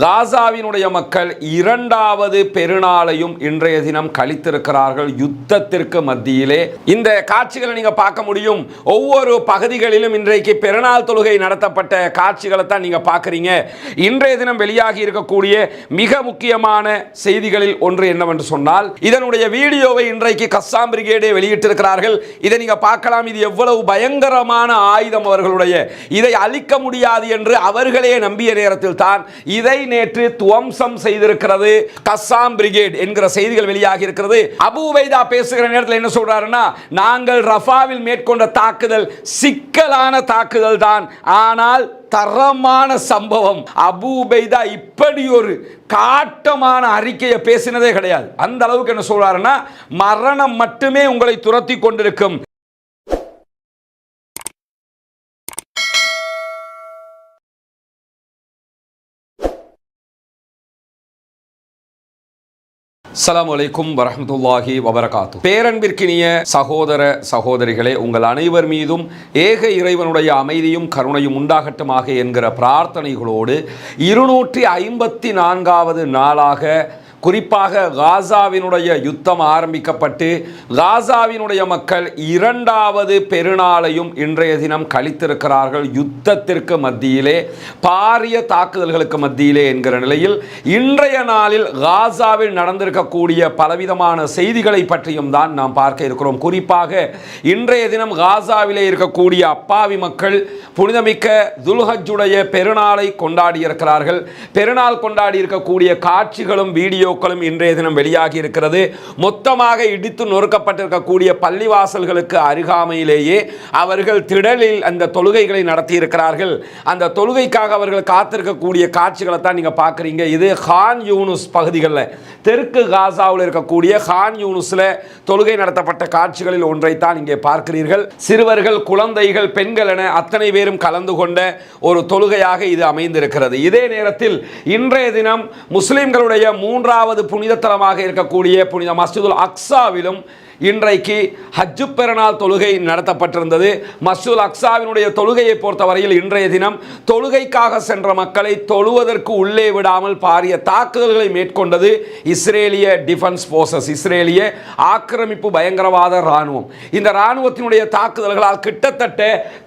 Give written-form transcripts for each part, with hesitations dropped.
காசாவினுடைய மக்கள் இரண்டாவது பெருநாளையும் இன்றைய தினம் கழித்திருக்கிறார்கள் யுத்தத்திற்கு மத்தியிலே. இந்த காட்சிகளை நீங்க பார்க்க முடியும். ஒவ்வொரு பகுதிகளிலும் இன்றைக்கு பெருநாள் தொழுகை நடத்தப்பட்ட காட்சிகளை தான் நீங்க பார்க்குறீங்க. இன்றைய தினம் வெளியாகி இருக்கக்கூடிய மிக முக்கியமான செய்திகளில் ஒன்று என்னவென்று சொன்னால், இதனுடைய வீடியோவை இன்றைக்கு கஸ்ஸாம் பிரிகேடே வெளியிட்டிருக்கிறார்கள். இதை நீங்க பார்க்கலாம். இது எவ்வளவு பயங்கரமான ஆயுதம் அவர்களுடைய, இதை அழிக்க முடியாது என்று அவர்களே நம்பிய நேரத்தில் தான் இதை நேற்று துவம்சம் செய்திருக்கிறது கஸ்ஸாம் பிரிகேட் என்கிற செய்திகள் வெளியாகி இருக்கிறது. அபு உபைதா பேசுகிற நேரத்தில் என்ன சொல்றாருன்னா, நாங்கள் ரஃபாவில் மேற்கொண்ட தாக்குதல் சிக்கலான தாக்குதல் தான், ஆனால் தரமான சம்பவம். அபு உபைதா இப்படி ஒரு காட்டமான அறிக்கையை பேசினதே கிடையாது. அந்த அளவுக்கு என்ன சொல்றாருன்னா, மரணம் மட்டுமே உங்களை துரத்தி கொண்டிருக்கும். அஸ்ஸலாமு அலைக்கும் வரஹ்மத்துல்லாஹி வபரகாத்து. பேரன்பிற்கினிய சகோதர சகோதரிகளே, உங்கள் அனைவர் மீதும் ஏக இறைவனுடைய அமைதியும் கருணையும் உண்டாகட்டுமாக என்கிற பிரார்த்தனைகளோடு 254வது நாளாக குறிப்பாக காசாவினுடைய யுத்தம் ஆரம்பிக்கப்பட்டு காசாவினுடைய மக்கள் இரண்டாவது பெருநாளையும் இன்றைய தினம் கழித்திருக்கிறார்கள் யுத்தத்திற்கு மத்தியிலே, பாரிய தாக்குதல்களுக்கு மத்தியிலே என்கிற நிலையில் இன்றைய நாளில் காசாவில் நடந்திருக்கக்கூடிய பலவிதமான செய்திகளை பற்றியும் தான் நாம் பார்க்க இருக்கிறோம். குறிப்பாக இன்றைய தினம் காசாவிலே இருக்கக்கூடிய அப்பாவி மக்கள் புனிதமிக்க துல்ஹஜ்ஜுடைய பெருநாளை கொண்டாடி இருக்கிறார்கள். பெருநாள் கொண்டாடி இருக்கக்கூடிய காட்சிகளும் வீடியோ இன்றைய தினம் வெளியாகி இருக்கிறது. மொத்தமாக இடித்து நொறுக்கப்பட்டிருக்கக்கூடிய பள்ளிவாசல்களுக்கு அருகாமையிலேயே அவர்கள் திடலில் அந்த தொழுகைகளை நடத்தி இருக்கிறார்கள். அந்த தொழுகைக்காக அவர்கள் காத்திருக்கக்கூடிய காட்சிகளை தான் நீங்க பார்க்குறீங்க. இது கான் யூனுஸ் பகுதிகளில், தெற்கு காசாவில் இருக்கக்கூடிய கான் யூனுஸில் தொழுகை நடத்தப்பட்ட காட்சிகளில் ஒன்றை தான் இங்கே பார்க்கிறீர்கள். சிறுவர்கள், குழந்தைகள், பெண்கள் என அத்தனை பேரும் கலந்து கொண்ட ஒரு தொழுகையாக இது அமைந்திருக்கிறது. இதே நேரத்தில் இன்றைய தினம் முஸ்லிம்களுடைய மூன்றாவது புனித தலமாக இருக்கக்கூடிய புனித மஸ்ஜிதுல் அக்ஸாவிலும் இன்றைக்கு ஹஜ்ஜு பெருநாள் தொழுகை நடத்தப்பட்டிருந்தது. மஸ்ஜிதுல் அக்ஸாவினுடைய தொழுகையை பொறுத்தவரையில் இன்றைய தினம் தொழுகைக்காக சென்ற மக்களை தொழுவதற்கு உள்ளே விடாமல் பாரிய தாக்குதல்களை மேற்கொண்டது இஸ்ரேலிய டிஃபென்ஸ் போர்சஸ், இஸ்ரேலிய ஆக்கிரமிப்பு பயங்கரவாத இராணுவம். இந்த இராணுவத்தினுடைய தாக்குதல்களால் கிட்டத்தட்ட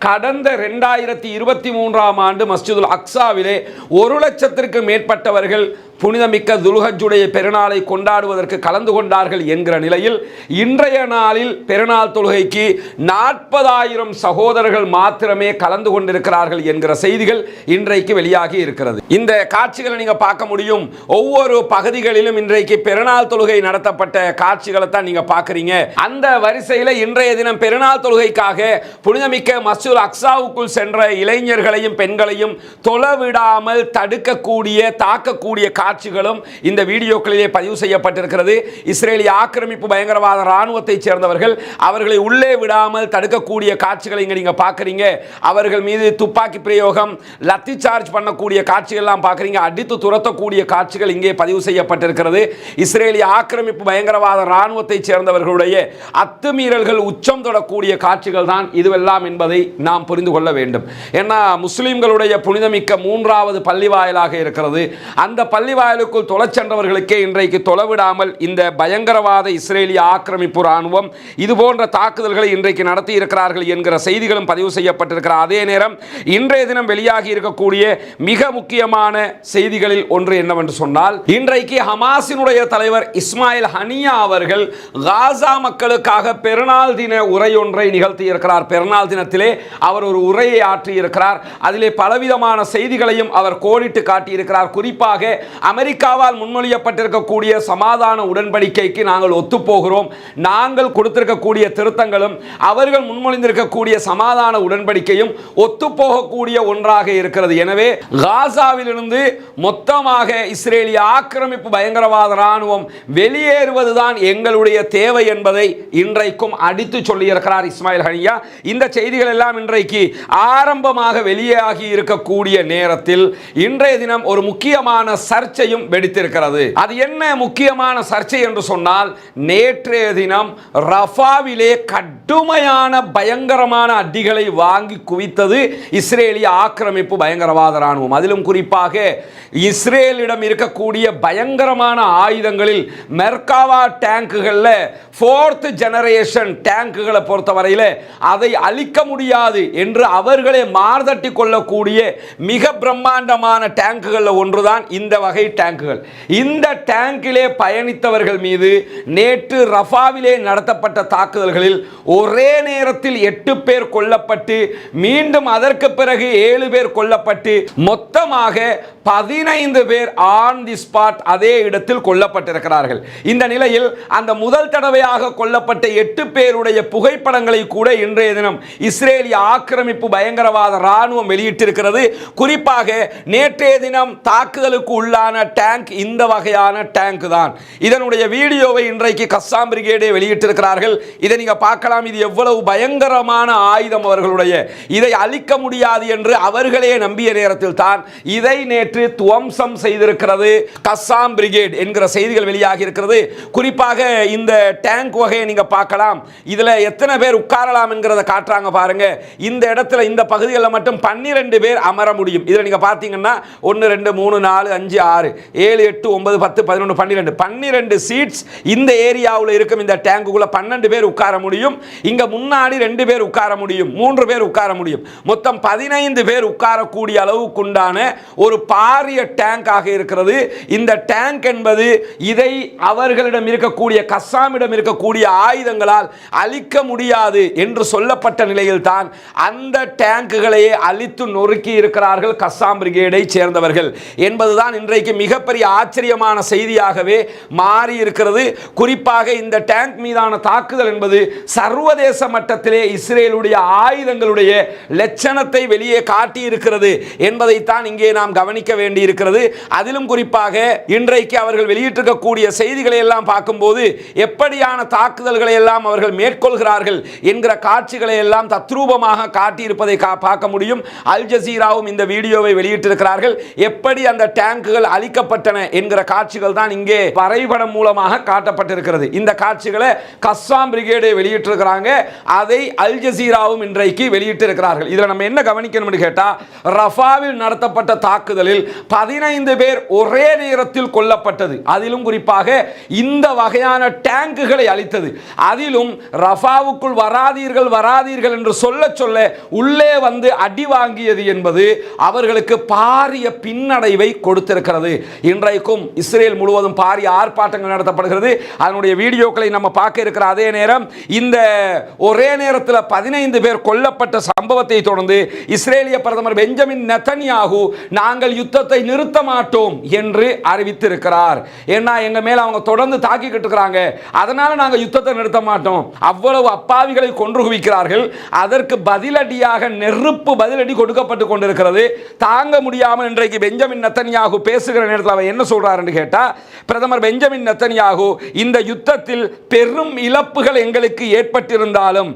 கடந்த 2023ஆம் ஆண்டு மஸ்ஜிதுல் அக்ஸாவிலே 1 லட்சத்திற்கு மேற்பட்டவர்கள் புனிதமிக்க துல்ஹஜ்ஜுடைய பெருநாளை கொண்டாடுவதற்கு கலந்து கொண்டார்கள் என்கிற நிலையில் இன்றைய நாளில் பெருநாள் தொழுகைக்கு 40,000 சகோதரர்கள் மாத்திரமே கலந்து கொண்டிருக்கிறார்கள் என்கிற செய்திகள் இன்றைக்கு வெளியாகி இருக்கிறது. இந்த காட்சிகளை நீங்க பார்க்க முடியும். ஒவ்வொரு பகுதிகளிலும் இன்றைக்கு பெருநாள் தொழுகை நடத்தப்பட்ட காட்சிகளை தான் நீங்க பார்க்குறீங்க. அந்த வரிசையில் இன்றைய தினம் பெருநாள் தொழுகைக்காக புனிதமிக்க மஸ்ஜிதுல் அக்ஸாவுக்குள் சென்ற இளைஞர்களையும் பெண்களையும் தொழவிடாமல் தடுக்கக்கூடிய, தாக்கக்கூடிய காட்சிகளும் இந்த வீடியோக்களிலே பதிவு செய்யப்பட்டிருக்கிறது. இஸ்ரேலிய ஆக்கிரமிப்பு பயங்கரவாத இராணுவத்தைச் சேர்ந்தவர்கள் அவர்களை உள்ளே விடாமல் தடுக்கக்கூடிய காட்சிகளை இங்கே நீங்க பார்க்குறீங்க. அவர்கள் மீது துப்பாக்கி பிரயோகம், லத்தி சார்ஜ் பண்ணக்கூடிய காட்சிகள்லாம் பார்க்குறீங்க. அடித்து துரத்தக்கூடிய காட்சிகள் இங்கே பதிவு செய்யப்பட்டிருக்கிறது. இஸ்ரேலிய ஆக்கிரமிப்பு பயங்கரவாத இராணுவத்தைச் சேர்ந்தவர்களுடைய அத்துமீறல்கள் உச்சம் தொடக்கூடிய காட்சிகள் தான் இதுவெல்லாம் என்பதை நாம் புரிந்து கொள்ள வேண்டும். ஏன்னா முஸ்லிம்களுடைய புனிதமிக்க 3வது பள்ளிவாயலாக இருக்கிறது. அந்த பள்ளிவாயலுக்குள் தொலைச்சென்றவர்களுக்கே இன்றைக்கு தொலைவிடாமல் இந்த பயங்கரவாத இஸ்ரேலிய ஆக்கிரமிப்பு இராணுவம் இது போன்ற தாக்குதல்களை இன்றைக்கு நடத்தி இருக்கிறார்கள் என்கிற செய்திகளும் பதிவு செய்யப்பட்டிருக்கிற அதே நேரம் இன்றைய தினம் வெளியாகி இருக்கக்கூடிய மிக முக்கியமான செய்திகளில் ஒன்று என்னவென்று சொன்னால், இன்றைக்கு ஹமாஸினுடைய தலைவர் இஸ்மாயில் ஹனியா அவர்கள் காசா மக்களுக்காக பெருநாள் தின உரை ஒன்றை நிகழ்த்தி இருக்கிறார். பெருநாள் தினத்திலே அவர் ஒரு உரையை ஆற்றி இருக்கிறார். அதிலே பலவிதமான செய்திகளையும் அவர் கோடிட்டு காட்டியிருக்கிறார். குறிப்பாக அமெரிக்காவால் முன்மொழியப்பட்டிருக்கக்கூடிய சமாதான உடன்படிக்கைக்கு நாங்கள் ஒத்துப்போகிறோம். நாங்கள் கொடுத்திருக்கக்கூடிய திருத்தங்களும் அவர்கள் முன்மொழிந்திருக்கக்கூடிய சமாதான உடன்படிக்கையும் ஒத்துப்போகக்கூடிய ஒன்றாக இருக்கிறது. எனவே காசாவிலிருந்து மொத்தமாக இஸ்ரேலிய ஆக்கிரமிப்பு பயங்கரவாத இராணுவம் வெளியேறுவதுதான் எங்களுடைய தேவை என்பதை இன்றைக்கும் அடித்து சொல்லியிருக்கிறார் இஸ்மாயில் ஹனியா. இந்த செய்திகள் எல்லாம் இன்றைக்கு ஆரம்பமாக வெளியாகி இருக்கக்கூடிய நேரத்தில் இன்றைய தினம் ஒரு முக்கியமான சர்ச்சையும் வெடித்திருக்கிறது. அது என்ன முக்கியமான சர்ச்சை என்று சொன்னால், நேற்றைய தினம் தினம் ரஃபாவிலே கடுமையான பயங்கரமான அடிகளை வாங்கி குவித்தது இஸ்ரேலிய ஆக்கிரமிப்பு பயங்கரவாத ராணுவம். அதிலும் குறிப்பாக இஸ்ரேலிடம் இருக்கக்கூடிய பயங்கரமான ஆயுதங்களில் மெர்காவா டேங்குகளில் 4th ஜெனரேஷன் டேங்குகளை பொறுத்தவரையில் அதை அழிக்க முடியாது என்று அவர்களே மார்தட்டி கொள்ளக்கூடிய மிக பிரம்மாண்டமான டேங்குகளில் ஒன்றுதான் இந்த வகை டேங்குகள். இந்த டேங்கிலே பயணித்தவர்கள் மீது நேற்று ரஃபாவிலே நடத்தப்பட்ட தாக்குதல்களில் ஒரே நேரத்தில் 8 பேர் கொல்லப்பட்டு மீண்டும் அதற்கு பிறகு 7 பேர் கொல்லப்பட்டு மொத்தமாக 15 பேர் ஆன் தி ஸ்பாட் அதே இடத்தில் கொல்லப்பட்டிருக்கிறார்கள். இந்த நிலையில் அந்த முதல் தடவையாக கொல்லப்பட்ட 8 பேருடைய புகைப்படங்களை கூட இன்றைய தினம் இஸ்ரேலிய ஆக்கிரமிப்பு பயங்கரவாத ராணுவம் வெளியிட்டிருக்கிறது. குறிப்பாக நேற்றைய தினம் தாக்குதலுக்கு உள்ளான டேங்க் இந்த வகையான டேங்க் தான். இதனுடைய வீடியோவை இன்றைக்கு கஸ்ஸாம் பிரிகேடே வெளியிட்டிருக்கிறார்கள். இதை நீங்க பார்க்கலாம். இது எவ்வளவு பயங்கரமான ஆயுதம் அவர்களுடைய, இதை அழிக்க முடியாது என்று அவர்களே நம்பிய நேரத்தில் தான் இதை நேற்று துவம்சம் செய்திருக்கிறது கஸ்ஸாம் பிரிகேட் என்கிற செய்திகள் வெளியாகி இருக்கிறது. குறிப்பாக இந்த டேங்க் வகையை நீங்க பார்க்கலாம். இதுல எத்தனை பேர் உட்காரலாம் என்கிறத காட்டுறாங்க பாருங்க. இந்த இடத்துல இந்த பகுதிகளில் மட்டும் 12 பேர் அமர முடியும். இதுல நீங்க பார்த்தீங்கன்னா 1 2 3 4 5 6 7 8 9 10 11 12 சீட்ஸ் இந்த ஏரியாவில் இருக்கும். இந்த டேங்குக்குள்ள 12 பேர் உட்கார முடியும். இங்க முன்னாடி 2 பேர் உட்கார முடியும், 3 பேர் உட்கார முடியும். மொத்தம் 15 பேர் உட்காரக்கூடிய அளவுக்குண்டான ஒரு பாரிய டேங்க் ஆக இருக்கிறது. இந்த டேங்க் என்பது இதை அவர்களிடம் இருக்கக்கூடிய கஸ்ஸாமிடம் இருக்கக்கூடிய ஆயுதங்களால் அழிக்க முடியாது என்று சொல்லப்பட்ட நிலையில் தான் அந்த டேங்குகளையே அழித்து நொறுக்கி இருக்கிறார்கள் கஸ்ஸாம் பிரிகேடை சேர்ந்தவர்கள் என்பதுதான் இன்றைக்கு மிகப்பெரிய ஆச்சரியமான செய்தியாகவே மாறி இருக்கிறது. குறிப்பாக இந்த டேங்க் மீதான தாக்குதல் என்பது சர்வதேச மட்டத்திலே இஸ்ரேலுடைய ஆயுதங்களுடைய லட்சணத்தை வெளியே காட்டி இருக்கிறது என்பதைத்தான் இங்கே நாம் கவனிக்க வேண்டி இருக்கிறது. அதிலும் குறிப்பாக இன்றைக்கு அவர்கள் வெளியிட்டிருக்கக்கூடிய செய்திகளை எல்லாம் பார்க்கும்போது எப்படியான தாக்குதல்களை எல்லாம் அவர்கள் மேற்கொள்கிறார்கள் என்கிற காட்சிகளை எல்லாம் தத்ரூபமாக காட்டியிருப்பதை பார்க்க முடியும். அல் ஜசீராவும் இந்த வீடியோவை வெளியிட்டிருக்கிறார்கள். எப்படி அந்த டேங்குகள் அழிக்கப்பட்டன என்கிற காட்சிகள் தான் இங்கே வரைபடம் மூலமாக காட்டப்பட்டிருக்கிறது. இந்த காட்சிகளை கஸ்ஸாம் பிரிகேடே வெளியிட்டிருக்கிறாங்க. அதை அல் ஜசீராவும் இன்றைக்கு வெளியிட்டிருக்கிறார்கள். இதில் நம்ம என்ன கவனிக்கணும்னு கேட்டா, ரஃபாவில் நடத்தப்பட்ட தாக்குதலில் 15 பேர் ஒரே நேரத்தில் கொல்லப்பட்டது. அதிலும் குறிப்பாக இந்த வகையான டேங்குகளை அழித்தது. அதிலும் ரஃபாவுக்குள் வராதீர்கள் வராதீர்கள் என்று சொல்ல சொல்ல உள்ளே வந்து அடி வாங்கியது என்பது அவர்களுக்கு பாரிய பின்னடைவை கொடுத்திருக்கிறது. இன்றைக்கும் இஸ்ரேல் முழுவதும் பாரிய ஆர்ப்பாட்டங்கள் நடத்தப்படுகிறது. அதனுடைய வீடியோக்களை நம்ம பார்க்க இருக்கிற அதே நேரம் இந்த ஒரே நேரத்தில் 15 பேர் கொல்லப்பட்ட சம்பவத்தை தொடர்ந்து இஸ்ரேலிய பிரதமர் பெஞ்சமின் நெதன்யாகு நாங்கள் யுத்தத்தை நிறுத்த மாட்டோம் என்று அறிவித்திருக்கிறார். ஏன்னா எங்க மேல அவங்க தொடர்ந்து தாக்கிக்கிட்டு இருக்கிறாங்க, அதனால நாங்கள் யுத்தத்தை நிறுத்த மாட்டோம். அவ்வளவு அப்பாவிகளை கொன்று குவிக்கிறார்கள். அதற்கு பதிலடியாக நெருப்பு பதிலடி கொடுக்கப்பட்டு கொண்டிருக்கிறது. தாங்க முடியாமல் இன்றைக்கு பெஞ்சமின் நெதன்யாகு பேசுகிற நேரத்தில் அவர் என்ன சொல்றார் என்று கேட்டா, பிரதமர் பெஞ்சமின் நெதன்யாகு இந்த யுத்தத்தில் பெரும் இழப்புகள் எங்களுக்கு ஏற்பட்டிருந்தாலும்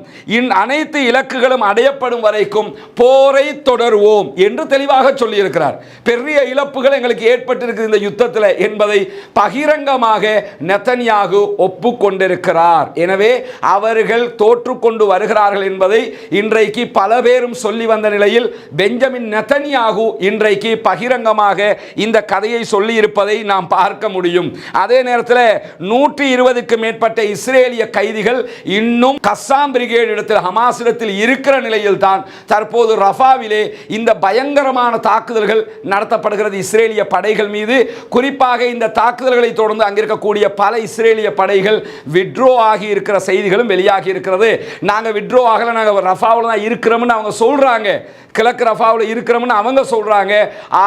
அனைத்து இலக்குகளும் அடையப்படும் வரைக்கும் போரை தொடருவோம் என்று தெளிவாக சொல்லி இருக்கிறார். பெரிய இழப்புகள் எங்களுக்கு ஏற்பட்டிருக்கு இந்த யுத்தத்தில் என்பதை பகிரங்கமாக நெதன்யாகு ஒப்புக்கொண்டிருக்கிறார். எனவே அவர்கள் தோற்றுக்கொண்டு வருகிறார்கள் என்பதை இன்றைக்கு பல பேரும் சொல்லி வந்த நிலையில் பெஞ்சமின் நெதன்யாகு இன்றைக்கு பகிரங்கமாக இந்த கதையை சொல்லி இருப்பதை நாம் பார்க்க முடியும். அதே நேரத்தில் 120க்கு மேற்பட்ட இஸ்ரேலிய கைதிகள் இன்னும் கஸ்ஸாம் பிரிகேட் இடத்தில் ஹமாஸ் இடத்தில் இருக்கிற நிலையில் தான் தற்போது ரஃபாவிலே இந்த பயங்கரமான தாக்குதல்கள் நடத்தப்படுகிறது இஸ்ரேலிய படைகள் மீது. குறிப்பாக இந்த தாக்குதல்களை தொடர்ந்து அங்கிருக்கக்கூடிய பல இஸ்ரேலிய படைகள் விட்ரோ ஆகி இருக்கிற செய்திகளும் வெளியாகி இருக்கிறது. நாங்கள் விட்ரோ ஆகல, நாங்கள் ரஃபாவில் தான் இருக்கிறோம்னு அவங்க சொல்றாங்க, கிழக்கு ரஃபாவில் இருக்கிறோம்னு அவங்க சொல்றாங்க.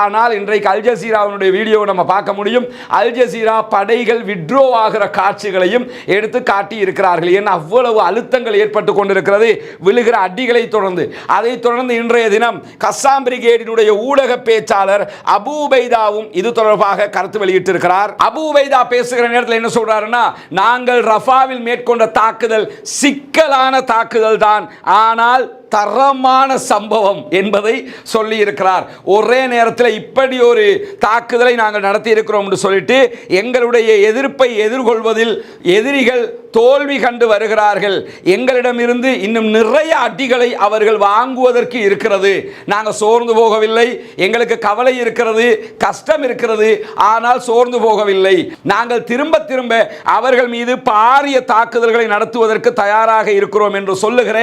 ஆனால் இன்றைக்கு அல் ஜசீராவுடைய வீடியோவை நம்ம பார்க்க முடியும். அல் ஜசீரா படைகள் விட்ரோ ஆகிற காட்சிகளையும் எடுத்து காட்டி இருக்கிறார்கள். ஏன்னா அவ்வளவு அழுத்தங்கள் ஏற்பட்டு கொண்டிருக்கிறது விழுகிற அடிகளை தொடர்ந்து. அதைத் தொடர்ந்து இன்றைய தினம் கஸ்ஸாம் பிரிகேடினுடைய ஊடக பேச்சாளர் அபு உபைதாவும் இது தொடர்பாக கருத்து வெளியிட்டிருக்கிறார். அபு உபைதா பேசுகிற நேரத்தில் என்ன சொல்றாருன்னா, நாங்கள் ரஃபாவில் மேற்கொண்ட தாக்குதல் சிக்கலான தாக்குதல் தான், ஆனால் தரமான சம்பவம் என்பதை சொல்லி இருக்கிறார். ஒரே நேரத்தில் இப்படி ஒரு தாக்குதலை நாங்கள் நடத்தி இருக்கிறோம் என்று சொல்லிட்டு எங்களுடைய எதிர்ப்பை எதிர்கொள்வதில் எதிரிகள் தோல்வி கண்டு வருகிறார்கள். எங்களிடமிருந்து இன்னும் நிறைய அடிகளை அவர்கள் வாங்குவதற்கு இருக்கிறது. நாங்கள் சோர்ந்து போகவில்லை. எங்களுக்கு கவலை இருக்கிறது, கஷ்டம் இருக்கிறது, ஆனால் சோர்ந்து போகவில்லை. நாங்கள் திரும்ப திரும்ப அவர்கள் மீது பாரிய தாக்குதல்களை நடத்துவதற்கு தயாராக இருக்கிறோம் என்று சொல்லுகிற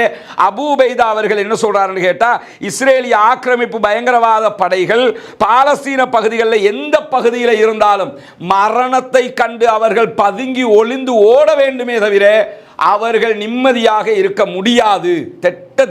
அபூ உபைதா அவர்கள் என்ன சொல்றாருன்னு கேட்டா, இஸ்ரேலிய ஆக்கிரமிப்பு பயங்கரவாத படைகள் பாலஸ்தீன பகுதிகளில் எந்த பகுதியில் இருந்தாலும் மரணத்தை கண்டு அவர்கள் பதுங்கி ஒளிந்து ஓட வேண்டுமே தவிர அவர்கள் நிம்மதியாக இருக்க முடியாது.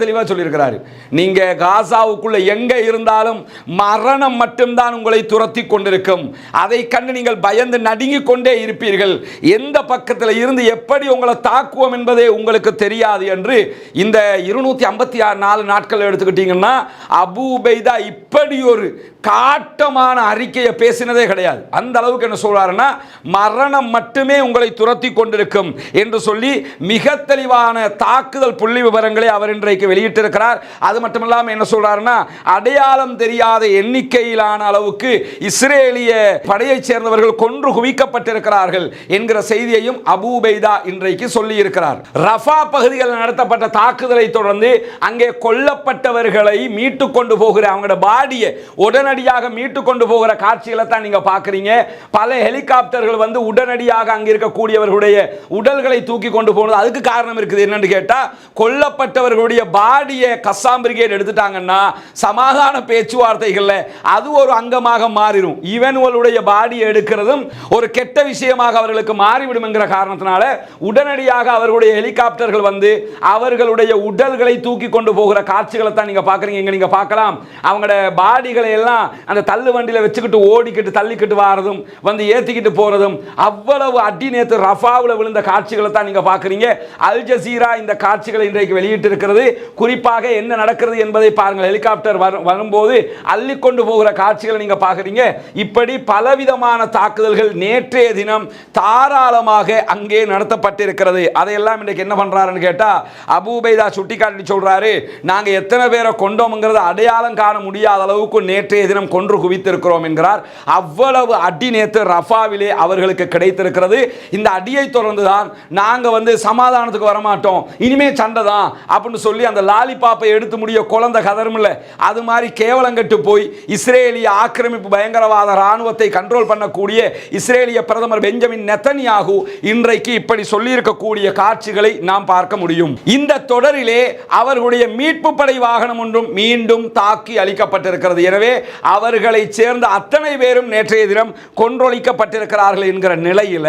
தெளிவாக சொல்லியிருக்கிறார். நீங்க காசாவுக்குள்ள எங்க இருந்தாலும் மரணம் மட்டும்தான் உங்களை துரத்தி கொண்டிருக்கும். அதை கண்டு நீங்கள் பயந்து நடுங்கிக் கொண்டே இருப்பீர்கள். எந்த பக்கத்தில் இருந்து எப்படி உங்களை தாக்குவோம் என்பதே உங்களுக்கு தெரியாது என்று இந்த 254 நாட்கள் எடுத்துக்கிட்டீங்கன்னா அபூ உபைதா இப்படி ஒரு காட்டமான அறிக்கையை பேசினதே கிடையாது. அந்த அளவுக்கு என்ன சொல்றாருன்னா, மரணம் மட்டுமே உங்களை துரத்தி கொண்டிருக்கும் என்று சொல்லி மிக தெளிவான தாக்குதல் புள்ளி விவரங்களை அவர் இன்றைக்கு வெளியிட்டிருக்கிறார். அது மட்டுமல்லாமல் என்ன சொல்றாருன்னா, அடையாளம் தெரியாத எண்ணிக்கையிலான அளவுக்கு இஸ்ரேலிய படையைச் சேர்ந்தவர்கள் கொன்று குவிக்கப்பட்டிருக்கிறார்கள் என்கிற செய்தியையும் அபூ உபைதா இன்றைக்கு சொல்லி இருக்கிறார். ரஃபா பகுதிகளில் நடத்தப்பட்ட தாக்குதலை தொடர்ந்து அங்கே கொல்லப்பட்டவர்களை மீட்டு கொண்டு போகிற அவங்களோட பாடியை உடனடியாக மீட்டு கொண்டு போகிற காட்சிகளை தான் நீங்க பார்க்குறீங்க. பல ஹெலிகாப்டர்கள் வந்து உடனடியாக அங்கே இருக்கக்கூடியவர்களுடைய உடல்களை தூக்கி கொண்டு போனது. அதுக்கு காரணம் இருக்குது. என்னன்னு கேட்டா, கொல்லப்பட்டவர்களுடைய பாடியை கஸ்ஸாம் பிரிகேட் எடுத்துட்டாங்கன்னா சமாதான பேச்சுவார்த்தைகள்ல அது ஒரு அங்கமாக மாறிடும். இவனுடைய பாடியை எடுக்கிறதும் ஒரு கெட்ட விஷயமாக அவர்களுக்கு மாறிவிடும் என்கிற காரணத்தினால உடனடியாக அவர்களுடைய ஹெலிகாப்டர்கள் வந்து அவர்களுடைய உடல்களை தூக்கி கொண்டு போகிற காட்சிகளை தான் நீங்க பார்க்குறீங்க. இங்க நீங்க பார்க்கலாம், அவங்களோட பாடிகளை எல்லாம் அந்த தள்ளு வண்டியில வச்சுக்கிட்டு ஓடிக்கிட்டு தள்ளிக்கிட்டு வாரதும் வந்து ஏத்திக்கிட்டு போறதும் அவ்வளவு அடி நேத்து ரஃபாவில் விழுந்த காட்சிகளை தான் நீங்க பார்க்குறீங்க. அல் ஜசீரா இந்த காட்சிகளை இன்றைக்கு வெளியிட்டு இருக்கிறது. குறிப்பாக என்ன நடக்கிறது என்பதை பாருங்கள். ஹெலிகாப்டர் வரும்போது அள்ளி கொண்டு போகிற காட்சிகளை நீங்க பார்க்குறீங்க. இப்படி பலவிதமான தாக்குதல்கள் நேற்றைய தினம் தாராளமாக அங்கே நடத்தப்பட்டிருக்கிறது. அதையெல்லாம் இன்றைக்கு என்ன பண்றாருன்னு கேட்டா, அபூ உபைதா சுட்டிக்காட்டி சொல்றாரு, நாங்க எத்தனை பேரை கொண்டோம்ங்கிறத அடையாளம் காண முடியாத அளவுக்கு நேற்றைய தினம் கொன்று குவித்திருக்கிறோம் என்கிறார். அவ்வளவு அடி நேற்று ரஃபாவிலே அவர்களுக்கு கிடைத்திருக்கிறது. இந்த அடியை தொடர்ந்து தான் நாங்க வந்து சமாதானத்துக்கு வரமாட்டோம், இனிமே சண்டை தான் அப்படின்னு சொல்லி அந்த லாலிபாப்பை எடுத்து முடிய குழந்தை கதறுமில்ல, அது மாதிரி கேவலங்கட்டு போய் இஸ்ரேலிய ஆக்கிரமிப்பு பயங்கரவாத ராணுவத்தை கண்ட்ரோல் பண்ணக்கூடிய இஸ்ரேலிய பிரதமர் பெஞ்சமின் நெத்தன்யாகு இன்றைக்கு இப்படி சொல்லி இருக்கக்கூடிய காட்சிகளை நாம் பார்க்க முடியும். இந்த தொடரிலே அவர்களுடைய மீட்பு படை வாகனம் ஒன்றும் மீண்டும் தாக்கி அளிக்கப்பட்டிருக்கிறது. எனவே அவர்களை சேர்ந்த அத்தனை பேரும் நேற்றைய தினம் கொன்றொழிக்கப்பட்டிருக்கிறார்கள் என்கிற நிலையில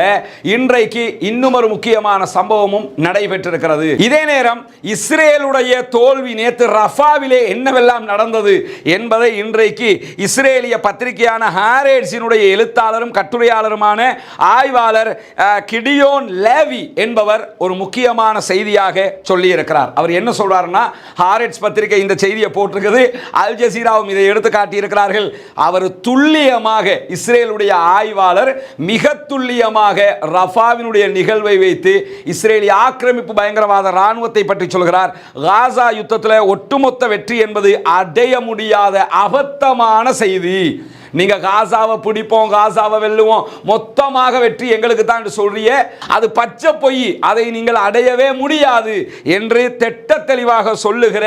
இன்றைக்கு இன்னும் ஒரு முக்கியமான சம்பவமும் நடைபெற்றிருக்கிறது. இதே நேரம் இஸ்ரேலுடைய தோல்வி நேற்று ரஃபாவிலே என்னவெல்லாம் நடந்தது என்பதை இன்றைக்கு இஸ்ரேலிய பத்திரிகையான ஹாரெட்ஸினுடைய எழுத்தாளரும் கட்டுரையாளருமான ஆய்வாளர் கிடியோன் லேவி என்பவர் ஒரு முக்கியமான செய்தியாக சொல்லி இருக்கிறார். அவர் என்ன சொல்றாருன்னா, ஹாரெட்ஸ் பத்திரிகை இந்த செய்தியை போட்டிருக்கிறது, அல் ஜசீராவும் இதை எடுத்து காட்டி இருக்கிறார்கள். அவர் துல்லியமாக, இஸ்ரேலுடைய ஆய்வாளர் மிக துல்லியமாக ரஃபாவினுடைய நிகழ்வை வைத்து இஸ்ரேலிய ஆக்கிரமிப்பு பயங்கரவாத ராணுவத்தை பற்றி சொல்கிறார். காசா யுத்தத்தில் ஒட்டுமொத்த வெற்றி என்பது அடைய முடியாத அபத்தமான செய்தி. நீங்க காசாவை பிடிப்போம், காசாவை வெல்லுவோம், மொத்தமாக வெற்றி எங்களுக்கு தான் சொல்றீங்க, அது பச்சை பொய், அதை நீங்கள் அடையவே முடியாது என்று திட்ட தெளிவாக சொல்லுகிற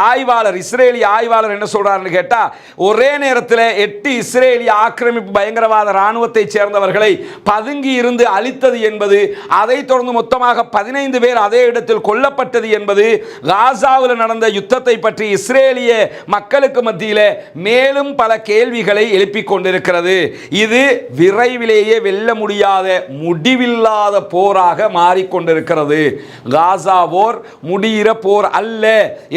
ஆய்வாளர், இஸ்ரேலிய ஆய்வாளர் என்ன சொல்றாருன்னு கேட்டா, ஒரே நேரத்தில் 8 இஸ்ரேலிய ஆக்கிரமிப்பு பயங்கரவாத ராணுவத்தை சேர்ந்தவர்களை பதுங்கி இருந்து அழித்தது என்பது, அதை தொடர்ந்து மொத்தமாக 15 பேர் அதே இடத்தில் கொல்லப்பட்டது என்பது காசாவில் நடந்த யுத்தத்தை பற்றி இஸ்ரேலிய மக்களுக்கு மத்தியில் மேலும் பல கேள்விகளை எழுப்பிக் கொண்டிருக்கிறது. இது விரைவிலேயே வெல்ல முடியாத முடிவில்லாத போராக மாறிக்கொண்டிருக்கிறது. காசா போர் முடிகிற போர் அல்ல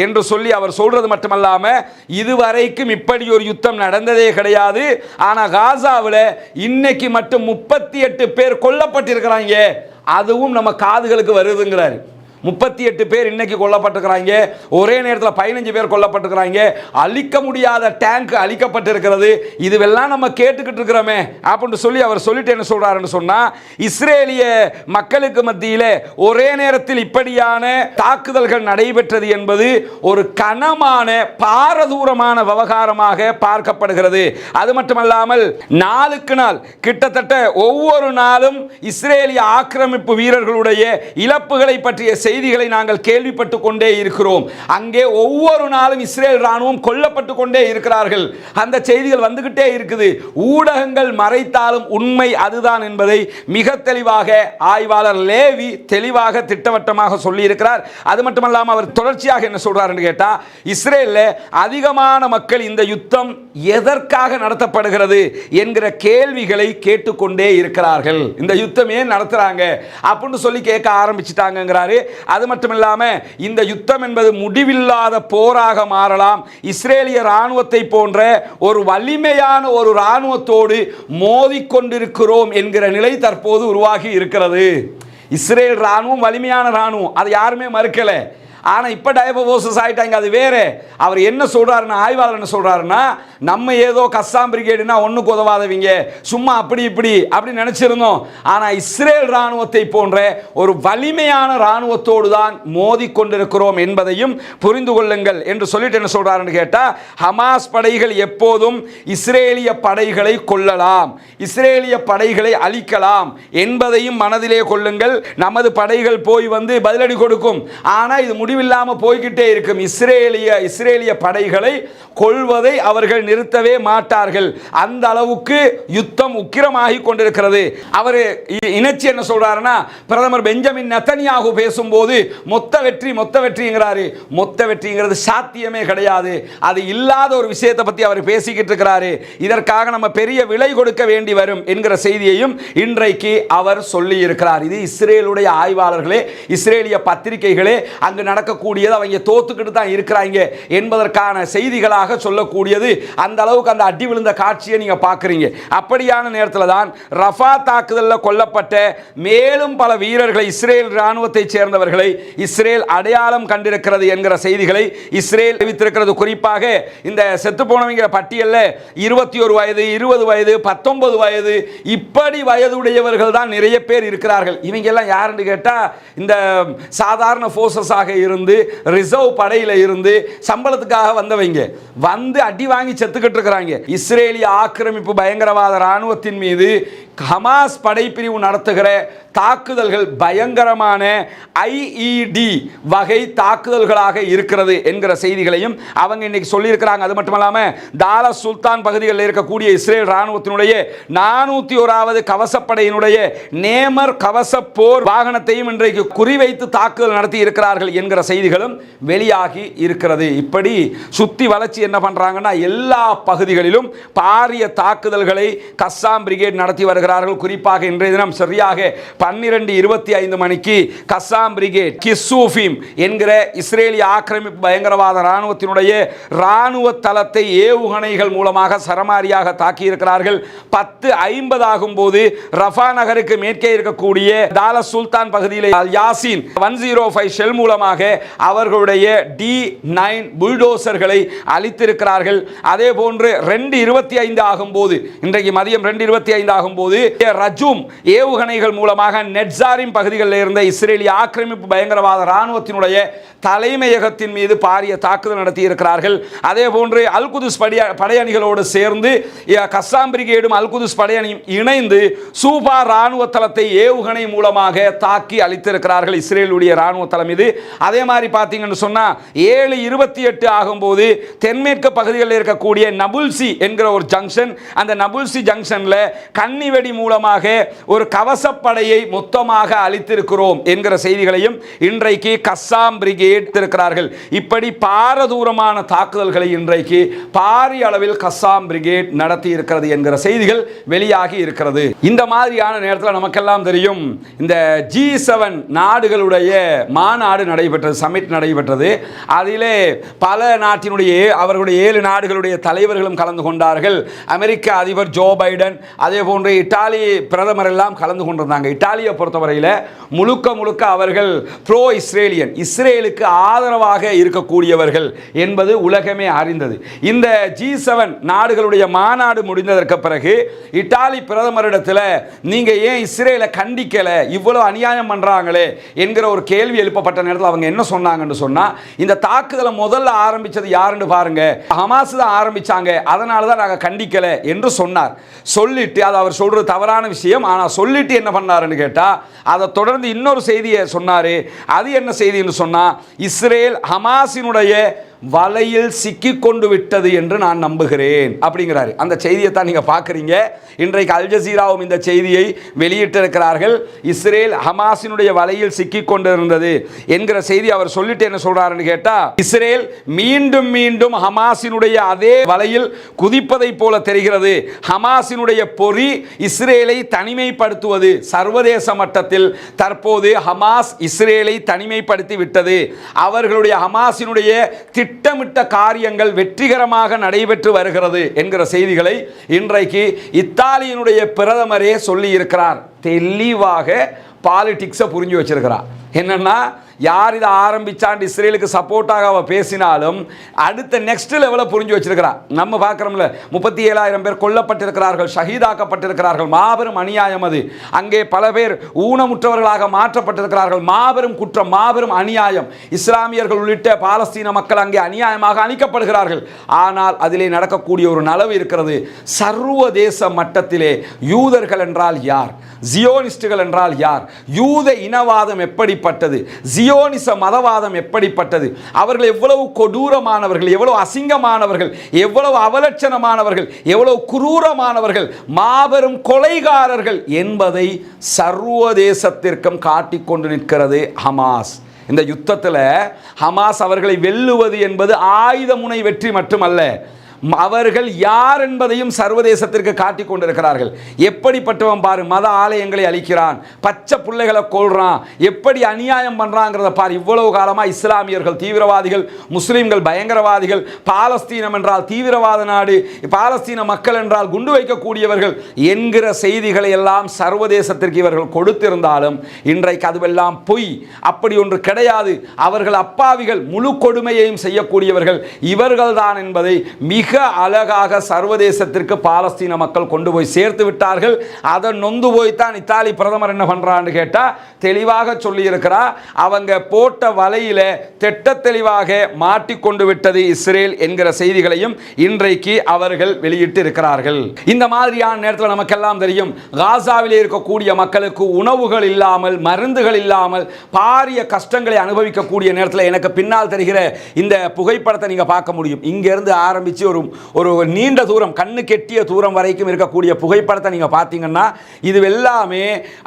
என்று சொல்லி அவர் சொல்றது மட்டுமல்லாம, இதுவரைக்கும் இப்படி ஒரு யுத்தம் நடந்ததே கிடையாது. ஆனா காசாவில் இன்னைக்கு மட்டும் 38 பேர் கொல்லப்பட்டிருக்கிறாங்க, அதுவும் நம்ம காதுகளுக்கு வருதுங்கிறார். 38 பேர் இன்னைக்கு கொல்லப்பட்டிருக்கிறாங்க. ஒரே நேரத்தில் 15 பேர் கொல்லப்பட்டிருக்கிறாங்க. அழிக்க முடியாத டேங்க் அழிக்கப்பட்டிருக்கிறது. இதுவெல்லாம் நம்ம கேட்டுக்கிட்டு இருக்கிறோமே அப்படின்னு சொல்லி அவர் சொல்லிட்டு என்ன சொல்றாருன்னு சொன்னா, இஸ்ரேலிய மக்களுக்கு மத்தியில் ஒரே நேரத்தில் இப்படியான தாக்குதல்கள் நடைபெற்றது என்பது ஒரு கனமான பாரதூரமான விவகாரமாக பார்க்கப்படுகிறது. அது மட்டுமல்லாமல் நாளுக்கு நாள் கிட்டத்தட்ட ஒவ்வொரு நாளும் இஸ்ரேலிய ஆக்கிரமிப்பு வீரர்களுடைய இழப்புகளை பற்றிய செய்திகளை நாங்கள் கேள்விப்பட்டு கொண்டே இருக்கிறோம். அங்கே ஒவ்வொரு நாளும் இஸ்ரேல் ராணுவம் கொல்லப்பட்டு கொண்டே இருக்கிறார்கள். அந்த செய்திகள் வந்துகிட்டே இருக்குது. ஊடகங்கள் மறைத்தாலும் உண்மை அதுதான் என்பதை மிக தெளிவாக ஆய்வாளர் லேவி தெளிவாக திட்டவட்டமாக சொல்லி இருக்கிறார். அது மட்டுமல்லாமல் அவர் தொடர்ச்சியாக என்ன சொல்றார் என்று கேட்டா, இஸ்ரேல்ல அதிகமான மக்கள் இந்த யுத்தம் எதற்காக நடத்தப்படுகிறது என்கிற கேள்விகளை கேட்டுக்கொண்டே இருக்கிறார்கள். இந்த யுத்தம் ஏன் நடத்துறாங்க அப்படின்னு சொல்லி கேட்க ஆரம்பிச்சிட்டாங்கிறாரு. அது மட்டுமில்லாம இந்த யுத்தம் என்பது முடிவில்லாத போராக மாறலாம். இஸ்ரேலிய ராணுவத்தை போன்ற ஒரு வலிமையான ஒரு ராணுவத்தோடு மோதிக்கொண்டிருக்கிறோம் என்கிற நிலை தற்போது உருவாகி இருக்கிறது. இஸ்ரேல் ராணுவம் வலிமையான ராணுவம், அதை யாருமே மறுக்கல. ஆனால் இப்போ டைபோசஸ் ஆகிட்டாங்க, அது வேறு. அவர் என்ன சொல்கிறாருன்னா, ஆய்வாளர் என்ன சொல்கிறாருன்னா, நம்ம ஏதோ கஸ்ஸாம் பிரிகேடுனா ஒன்றுக்கு உதவாதவங்க, சும்மா அப்படி இப்படி அப்படி நினச்சிருந்தோம். ஆனால் இஸ்ரேல் இராணுவத்தை போன்ற ஒரு வலிமையான இராணுவத்தோடு தான் மோதிக்கொண்டிருக்கிறோம் என்பதையும் புரிந்து கொள்ளுங்கள் என்று சொல்லிட்டு என்ன சொல்கிறாருன்னு கேட்டால், ஹமாஸ் படைகள் எப்போதும் இஸ்ரேலிய படைகளை கொல்லலாம், இஸ்ரேலிய படைகளை அழிக்கலாம் என்பதையும் மனதிலே கொள்ளுங்கள். நமது படைகள் போய் வந்து பதிலடி கொடுக்கும், ஆனால் இது முடிவில்லாமல் போய்கிட்டே இருக்கும். இஸ்ரேலிய படைகளை கொள்வதை அவர்கள் நிறுத்தவே மாட்டார்கள். அந்த அளவுக்கு யுத்தம் உக்கிரமாகி கொண்டிருக்கிறது. அவர் இணைச்சி என்ன சொல்றாருன்னா, பிரதமர் பெஞ்சமின் நெத்தனியாகு பேசும்போது மொத்த வெற்றிங்கிறாரு. மொத்த வெற்றிங்கிறது சாத்தியமே கிடையாது. அது இல்லாத ஒரு விஷயத்தை பற்றி அவர் பேசிக்கிட்டு இருக்கிறாரு. இதற்காக நம்ம பெரிய விலை கொடுக்க வேண்டி வரும் என்கிற செய்தியையும் இன்றைக்கு அவர் சொல்லி இருக்கிறார். இது இஸ்ரேலுடைய ஆய்வாளர்களே, இஸ்ரேலிய பத்திரிகைகளே அங்கு நடக்கக்கூடியது அவங்க தோத்துக்கிட்டு தான் இருக்கிறாங்க என்பதற்கான செய்திகளாக சொல்லக்கூடியது. அந்த அளவுக்கு அந்த அடி விழுந்த காட்சியை நீங்க பார்க்குறீங்க. அப்படியான நேரத்தில் தான் ரஃபா தாக்குதலில் கொல்லப்பட்ட மேலும் பல வீரர்களை, இஸ்ரேல் ராணுவத்தை சேர்ந்தவர்களை இஸ்ரேல் அடையாளம் கண்டிருக்கிறது என்கிற செய்திகளை இஸ்ரேல் அறிவித்திருக்கிறது. குறிப்பாக இந்த செத்து போனவங்க பட்டியலில் 21 வயது, 20 வயது, 19 வயது இப்படி வயதுடையவர்கள் தான் நிறைய பேர் இருக்கிறார்கள். இவங்க எல்லாம் யாருன்னு கேட்டால், இந்த சாதாரண போர்சஸாக இருந்து ரிசர்வ் படையில் இருந்து சம்பளத்துக்காக வந்தவங்க, வந்து அடி வாங்கி செத்துக்கிட்டு இருக்கிறாங்க. இஸ்ரேலிய ஆக்கிரமிப்பு பயங்கரவாத ராணுவத்தின் மீது ஹமாஸ் படைப்பிரிவு நடத்துகிற தாக்குதல்கள் பயங்கரமான IED வகை தாக்குதல்களாக இருக்கிறது என்கிற செய்திகளையும் அவங்க இன்னைக்கு சொல்லியிருக்கிறாங்க. அது மட்டுமல்லாமல் தாலஸ் சுல்தான் பகுதிகளில் இருக்கக்கூடிய இஸ்ரேல் ராணுவத்தினுடைய 401வது கவசப்படையினுடைய நேமர் கவச போர் வாகனத்தையும் இன்றைக்கு குறிவைத்து தாக்குதல் நடத்தி இருக்கிறார்கள் என்கிற செய்திகளும் வெளியாகி இருக்கிறது. இப்படி சுத்தி வளர்ச்சி என்ன பண்றாங்கன்னா, எல்லா பகுதிகளிலும் பாரிய தாக்குதல்களை கஸ்ஸாம் பிரிகேட் நடத்தி வருகிறார்கள். குறிப்பாக இன்றைய தினம் சரியாக 12:25 மணிக்கு கஸ்ஸாம் பிரிகேட் கிஸ்ஸூஃபீம் என்கிற இஸ்ரேலிய ஆக்கிரமிப்பு பயங்கரவாத ராணுவத்தினுடைய ராணுவ தளத்தை ஏவுகணைகள் மூலமாக சரமாரியாக தாக்கியிருக்கிறார்கள். 10:50 ஆகும் போது ரஃபா நகருக்கு மேற்கே இருக்கக்கூடிய தாலஸ் சுல்தான் பகுதியில் யாசின் 105 ஷெல் மூலமாக அவர்களுடைய D9 புல்டோசர்களை அழித்திருக்கிறார்கள். அதே போன்று 2:25 ஆகும் போது, இன்றைக்கு மதியம் 2:25 ஆகும் போது ரஜூம் ஏவுகணைகள் மூலமாக நெட்சாரிம் பகுதிகளில் இருந்த இஸ்ரேலிய ஆக்கிரமிப்பு பயங்கரவாத ராணுவத்தினுடைய தலைமையகத்தின் மீது பாரிய தாக்குதல் நடத்தி இருக்கிறார்கள். அதே போன்று அல் குதுஸ் படையணிகளோடு சேர்ந்து கஸ்ஸாம் பிரிகேடும் அல் குதுஸ் படையணியும் இணைந்து சூபா ராணுவ தளத்தை ஏவுகணை மூலமாக தாக்கி அழித்திருக்கிறார்கள் இஸ்ரேலுடைய ராணுவ தளம் இது. அதே மாதிரி பார்த்தீங்கன்னு சொன்னா 7:28 ஆகும்போது தென்மேற்கு பகுதிகளில் இருக்கக்கூடிய நபுல்சி என்கிற ஒரு ஜங்ஷன், அந்த நபுல்சி ஜங்ஷன்ல கன்னிவெடி மூலமாக ஒரு கவசப்படையை மொத்தமாக அழித்திருக்கிறோம் என்கிற செய்திகளையும் இன்றைக்கு கஸ்ஸாம் பிரிகேட் இருக்கிறார்கள். இப்படி பாரதூரமான தாக்குதல்களை இன்றைக்கு பாரிய அளவில் கஸ்ஸாம் பிரிகேட் நடத்தி இருக்கிறது என்கிற செய்திகள் வெளியாகி இருக்கிறது. இந்த மாதிரியான நேரத்தில் நமக்கெல்லாம் தெரியும், இந்த G7 நாடுகளுடைய மாநாடு நடைபெற்றது, சமிட் நடைபெற்றது. அதிலே பல நாட்டினுடைய அவர்களுடைய 7 நாடுகளுடைய தலைவர்களும் கலந்து கொண்டார்கள். அமெரிக்க அதிபர் ஜோ பைடன், அதே போன்று இத்தாலி பிரதமர் எல்லாம் கலந்து கொண்டிருந்தாங்க. இத்தாலியை பொறுத்தவரையில் முழுக்க முழுக்க அவர்கள் ப்ரோ இஸ்ரேலியன், இஸ்ரேலுக்கு ஆதரவாக இருக்கக்கூடியவர்கள் என்பது உலகமே அறிந்தது. இந்த G7 நாடுகளுடைய மாநாடு முடிந்ததற்கு பிறகு இத்தாலி பிரதமரிடத்தில் நீங்க ஏன் இஸ்ரேலை கண்டிக்கல, இவ்வளவு அநியாயம் பண்றாங்களே என்கிற ஒரு கேள்வி எழுப்பப்பட்ட நேரத்தில் அவங்க என்ன சொன்னாங்கன்னு சொன்னா, இந்த தாக்குதலை முதல்ல ஆரம்பிச்சது யாருன்னு பாருங்க, ஹமாஸ் தான் ஆரம்பிச்சாங்க, அதனால தான் நாங்கள் கண்டிக்கல என்று சொன்னார். சொல்லிட்டு அது அவர் சொல்றது தவறான விஷயம், ஆனால் சொல்லிட்டு என்ன பண்ணாருன்னு கேட்டா, அதை தொடர்ந்து இன்னொரு செய்தியை சொன்னாரு. அது என்ன செய்தின்னு சொன்னா, இஸ்ரேல் ஹமாஸினுடைய வலையில் சிக்கிக் கொண்டு விட்டது என்று நான் நம்புகிறேன் அப்படிங்கிறாரு. அந்த செய்தியை தான் நீங்க பார்க்குறீங்க. இன்றைக்கு அல் ஜசீராவும் இந்த செய்தியை வெளியிட்டிருக்கிறார்கள். இஸ்ரேல் ஹமாஸினுடைய வலையில் சிக்கிக் கொண்டிருந்தது என்கிற செய்தி அவர் சொல்லிட்டு என்ன சொல்றாருன்னு கேட்டா, இஸ்ரேல் மீண்டும் மீண்டும் ஹமாஸினுடைய அதே வலையில் குதிப்பதை போல தெரிகிறது. ஹமாஸினுடைய பொறி இஸ்ரேலை தனிமைப்படுத்துவது. சர்வதேச மட்டத்தில் தற்போது ஹமாஸ் இஸ்ரேலை தனிமைப்படுத்தி விட்டது. அவர்களுடைய ஹமாஸினுடைய திட்டமிட்ட காரியங்கள் வெற்றிகரமாக நடைபெற்று வருகிறது என்கிற செய்திகளை இன்றைக்கு இத்தாலியினுடைய பிரதமரே சொல்லி இருக்கிறார். தெளிவாக பாலிடிக்ஸை புரிஞ்சு வச்சிருக்கிறார். என்னன்னா, யார் இதை ஆரம்பிச்சாண்டு இஸ்ரேலுக்கு சப்போர்ட்டாக அவ பேசினாலும் அடுத்த நெக்ஸ்ட் லெவலை புரிஞ்சு வச்சிருக்கிறார். நம்ம பார்க்குறோம்ல, 37,000 பேர் கொல்லப்பட்டிருக்கிறார்கள், ஷஹீதாக்கப்பட்டிருக்கிறார்கள். மாபெரும் அநியாயம் அது. அங்கே பல பேர் ஊனமுற்றவர்களாக மாற்றப்பட்டிருக்கிறார்கள். மாபெரும் குற்றம், மாபெரும் அநியாயம். இஸ்லாமியர்கள் உள்ளிட்ட பாலஸ்தீன மக்கள் அங்கே அநியாயமாக அழிக்கப்படுகிறார்கள். ஆனால் அதிலே நடக்கக்கூடிய ஒரு நலவு இருக்கிறது. சர்வதேச மட்டத்திலே யூதர்கள் என்றால் யார், ஜியோனிஸ்டுகள் என்றால் யார், யூத இனவாதம் எப்படிப்பட்டது, ஜியோனிச மதவாதம் எப்படிப்பட்டது, அவர்கள் எவ்வளவு கொடூரமானவர்கள், எவ்வளவு அசிங்கமானவர்கள், எவ்வளவு அவலட்சணமானவர்கள், எவ்வளவு குரூரமானவர்கள், மாபெரும் கொலைகாரர்கள் என்பதை சர்வதேசத்திற்கும் காட்டிக்கொண்டு நிற்கிறது ஹமாஸ். இந்த யுத்தத்தில் ஹமாஸ் அவர்களை வெல்லுவது என்பது ஆயுத முனை வெற்றி மட்டுமல்ல, அவர்கள் யார் என்பதையும் சர்வதேசத்திற்கு காட்டிக் கொண்டிருக்கிறார்கள். எப்படிப்பட்டவன் பாரு, மத ஆலயங்களை அழிக்கிறான், பச்சை பிள்ளைகளை கொள்றான், எப்படி அநியாயம் பண்றாங்கிறத பாரு. இவ்வளவு காலமா இஸ்லாமியர்கள் தீவிரவாதிகள், முஸ்லிம்கள் பயங்கரவாதிகள், பாலஸ்தீனம் என்றால் தீவிரவாத நாடு, பாலஸ்தீன மக்கள் என்றால் குண்டு வைக்கக்கூடியவர்கள் என்கிற செய்திகளை எல்லாம் சர்வதேசத்திற்கு இவர்கள் கொடுத்திருந்தாலும் இன்றைக்கு அதுவெல்லாம் பொய். அப்படி ஒன்று கிடையாது. அவர்கள் அப்பாவிகள், முழு கொடுமையையும் செய்யக்கூடியவர்கள் இவர்கள்தான் என்பதை மிக அழகாக சர்வதேசத்திற்கு பாலஸ்தீன மக்கள் கொண்டு போய் சேர்த்து விட்டார்கள். அதை நொந்து போய்த்தான் இத்தாலி பிரதமர் என்ன பண்றான்னு கேட்டா தெளிவாக சொல்லி இருக்கிறார். அவங்க போட்ட வலையில திட்ட தெளிவாக மாட்டிக்கொண்டு விட்டது இஸ்ரேல் என்கிற செய்திகளையும் இன்றைக்கு அவர்கள் வெளியிட்டு இருக்கிறார்கள். இந்த மாதிரியான நேரத்தில் நமக்கெல்லாம் தெரியும், காசாவிலே இருக்கக்கூடிய மக்களுக்கு உணவுகள் இல்லாமல், மருந்துகள் இல்லாமல் பாரிய கஷ்டங்களை அனுபவிக்கக்கூடிய நேரத்தில் எனக்கு பின்னால் தெரிகிற இந்த புகைப்படத்தை நீங்க பார்க்க முடியும். இங்கிருந்து ஆரம்பிச்சு ஒரு நீண்ட தூரம், கண்ணு கெட்டிய தூரம் வரைக்கும் இருக்கக்கூடிய புகைப்படத்தை நீங்க பார்த்தீங்கன்னா இது எல்லாமே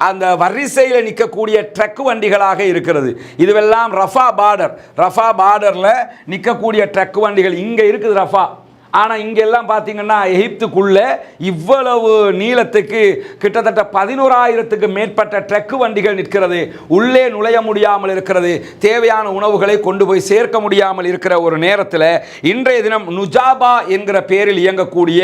அந்த வரிசையில் நிற்கக்கூடிய ட்ரக் வண்டிகளாக இருக்கிறது. இதுவெல்லாம் ரஃபா பார்டர்ல நிற்கக்கூடிய ட்ரக் வண்டிகள். இங்க இருக்குது ரஃபா. ஆனால் இங்கெல்லாம் பார்த்தீங்கன்னா எகிப்துக்குள்ள இவ்வளவு நீளத்துக்கு கிட்டத்தட்ட 11,000க்கு மேற்பட்ட ட்ரக் வண்டிகள் நிற்கிறது. உள்ளே நுழைய முடியாமல் இருக்கிறது. தேவையான உணவுகளை கொண்டு போய் சேர்க்க முடியாமல் இருக்கிற ஒரு நேரத்தில் இன்றைய தினம் நுஜாபா என்கிற பெயரில் இயங்கக்கூடிய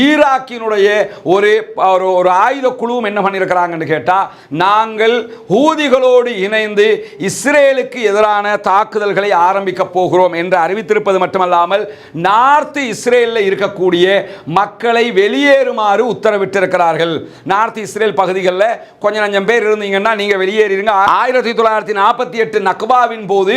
ஈராக்கினுடைய ஒரு ஆயுத குழுவும் என்ன பண்ணியிருக்கிறாங்கன்னு கேட்டால், நாங்கள் ஹூதிகளோடு இணைந்து இஸ்ரேலுக்கு எதிரான தாக்குதல்களை ஆரம்பிக்க போகிறோம் என்று அறிவித்திருப்பது மட்டுமல்லாமல் நார்த் இஸ்ரேலில் இருக்கக்கூடிய மக்களை வெளியேறுமாறு உத்தரவிட்டிருக்கிறார்கள். நார்த் இஸ்ரேல் பகுதிகளில் கொஞ்சம் நஞ்சம் பேர் இருந்தீங்கன்னா நீங்க வெளியேறிடுங்க. 1948 நக்பாவின் போது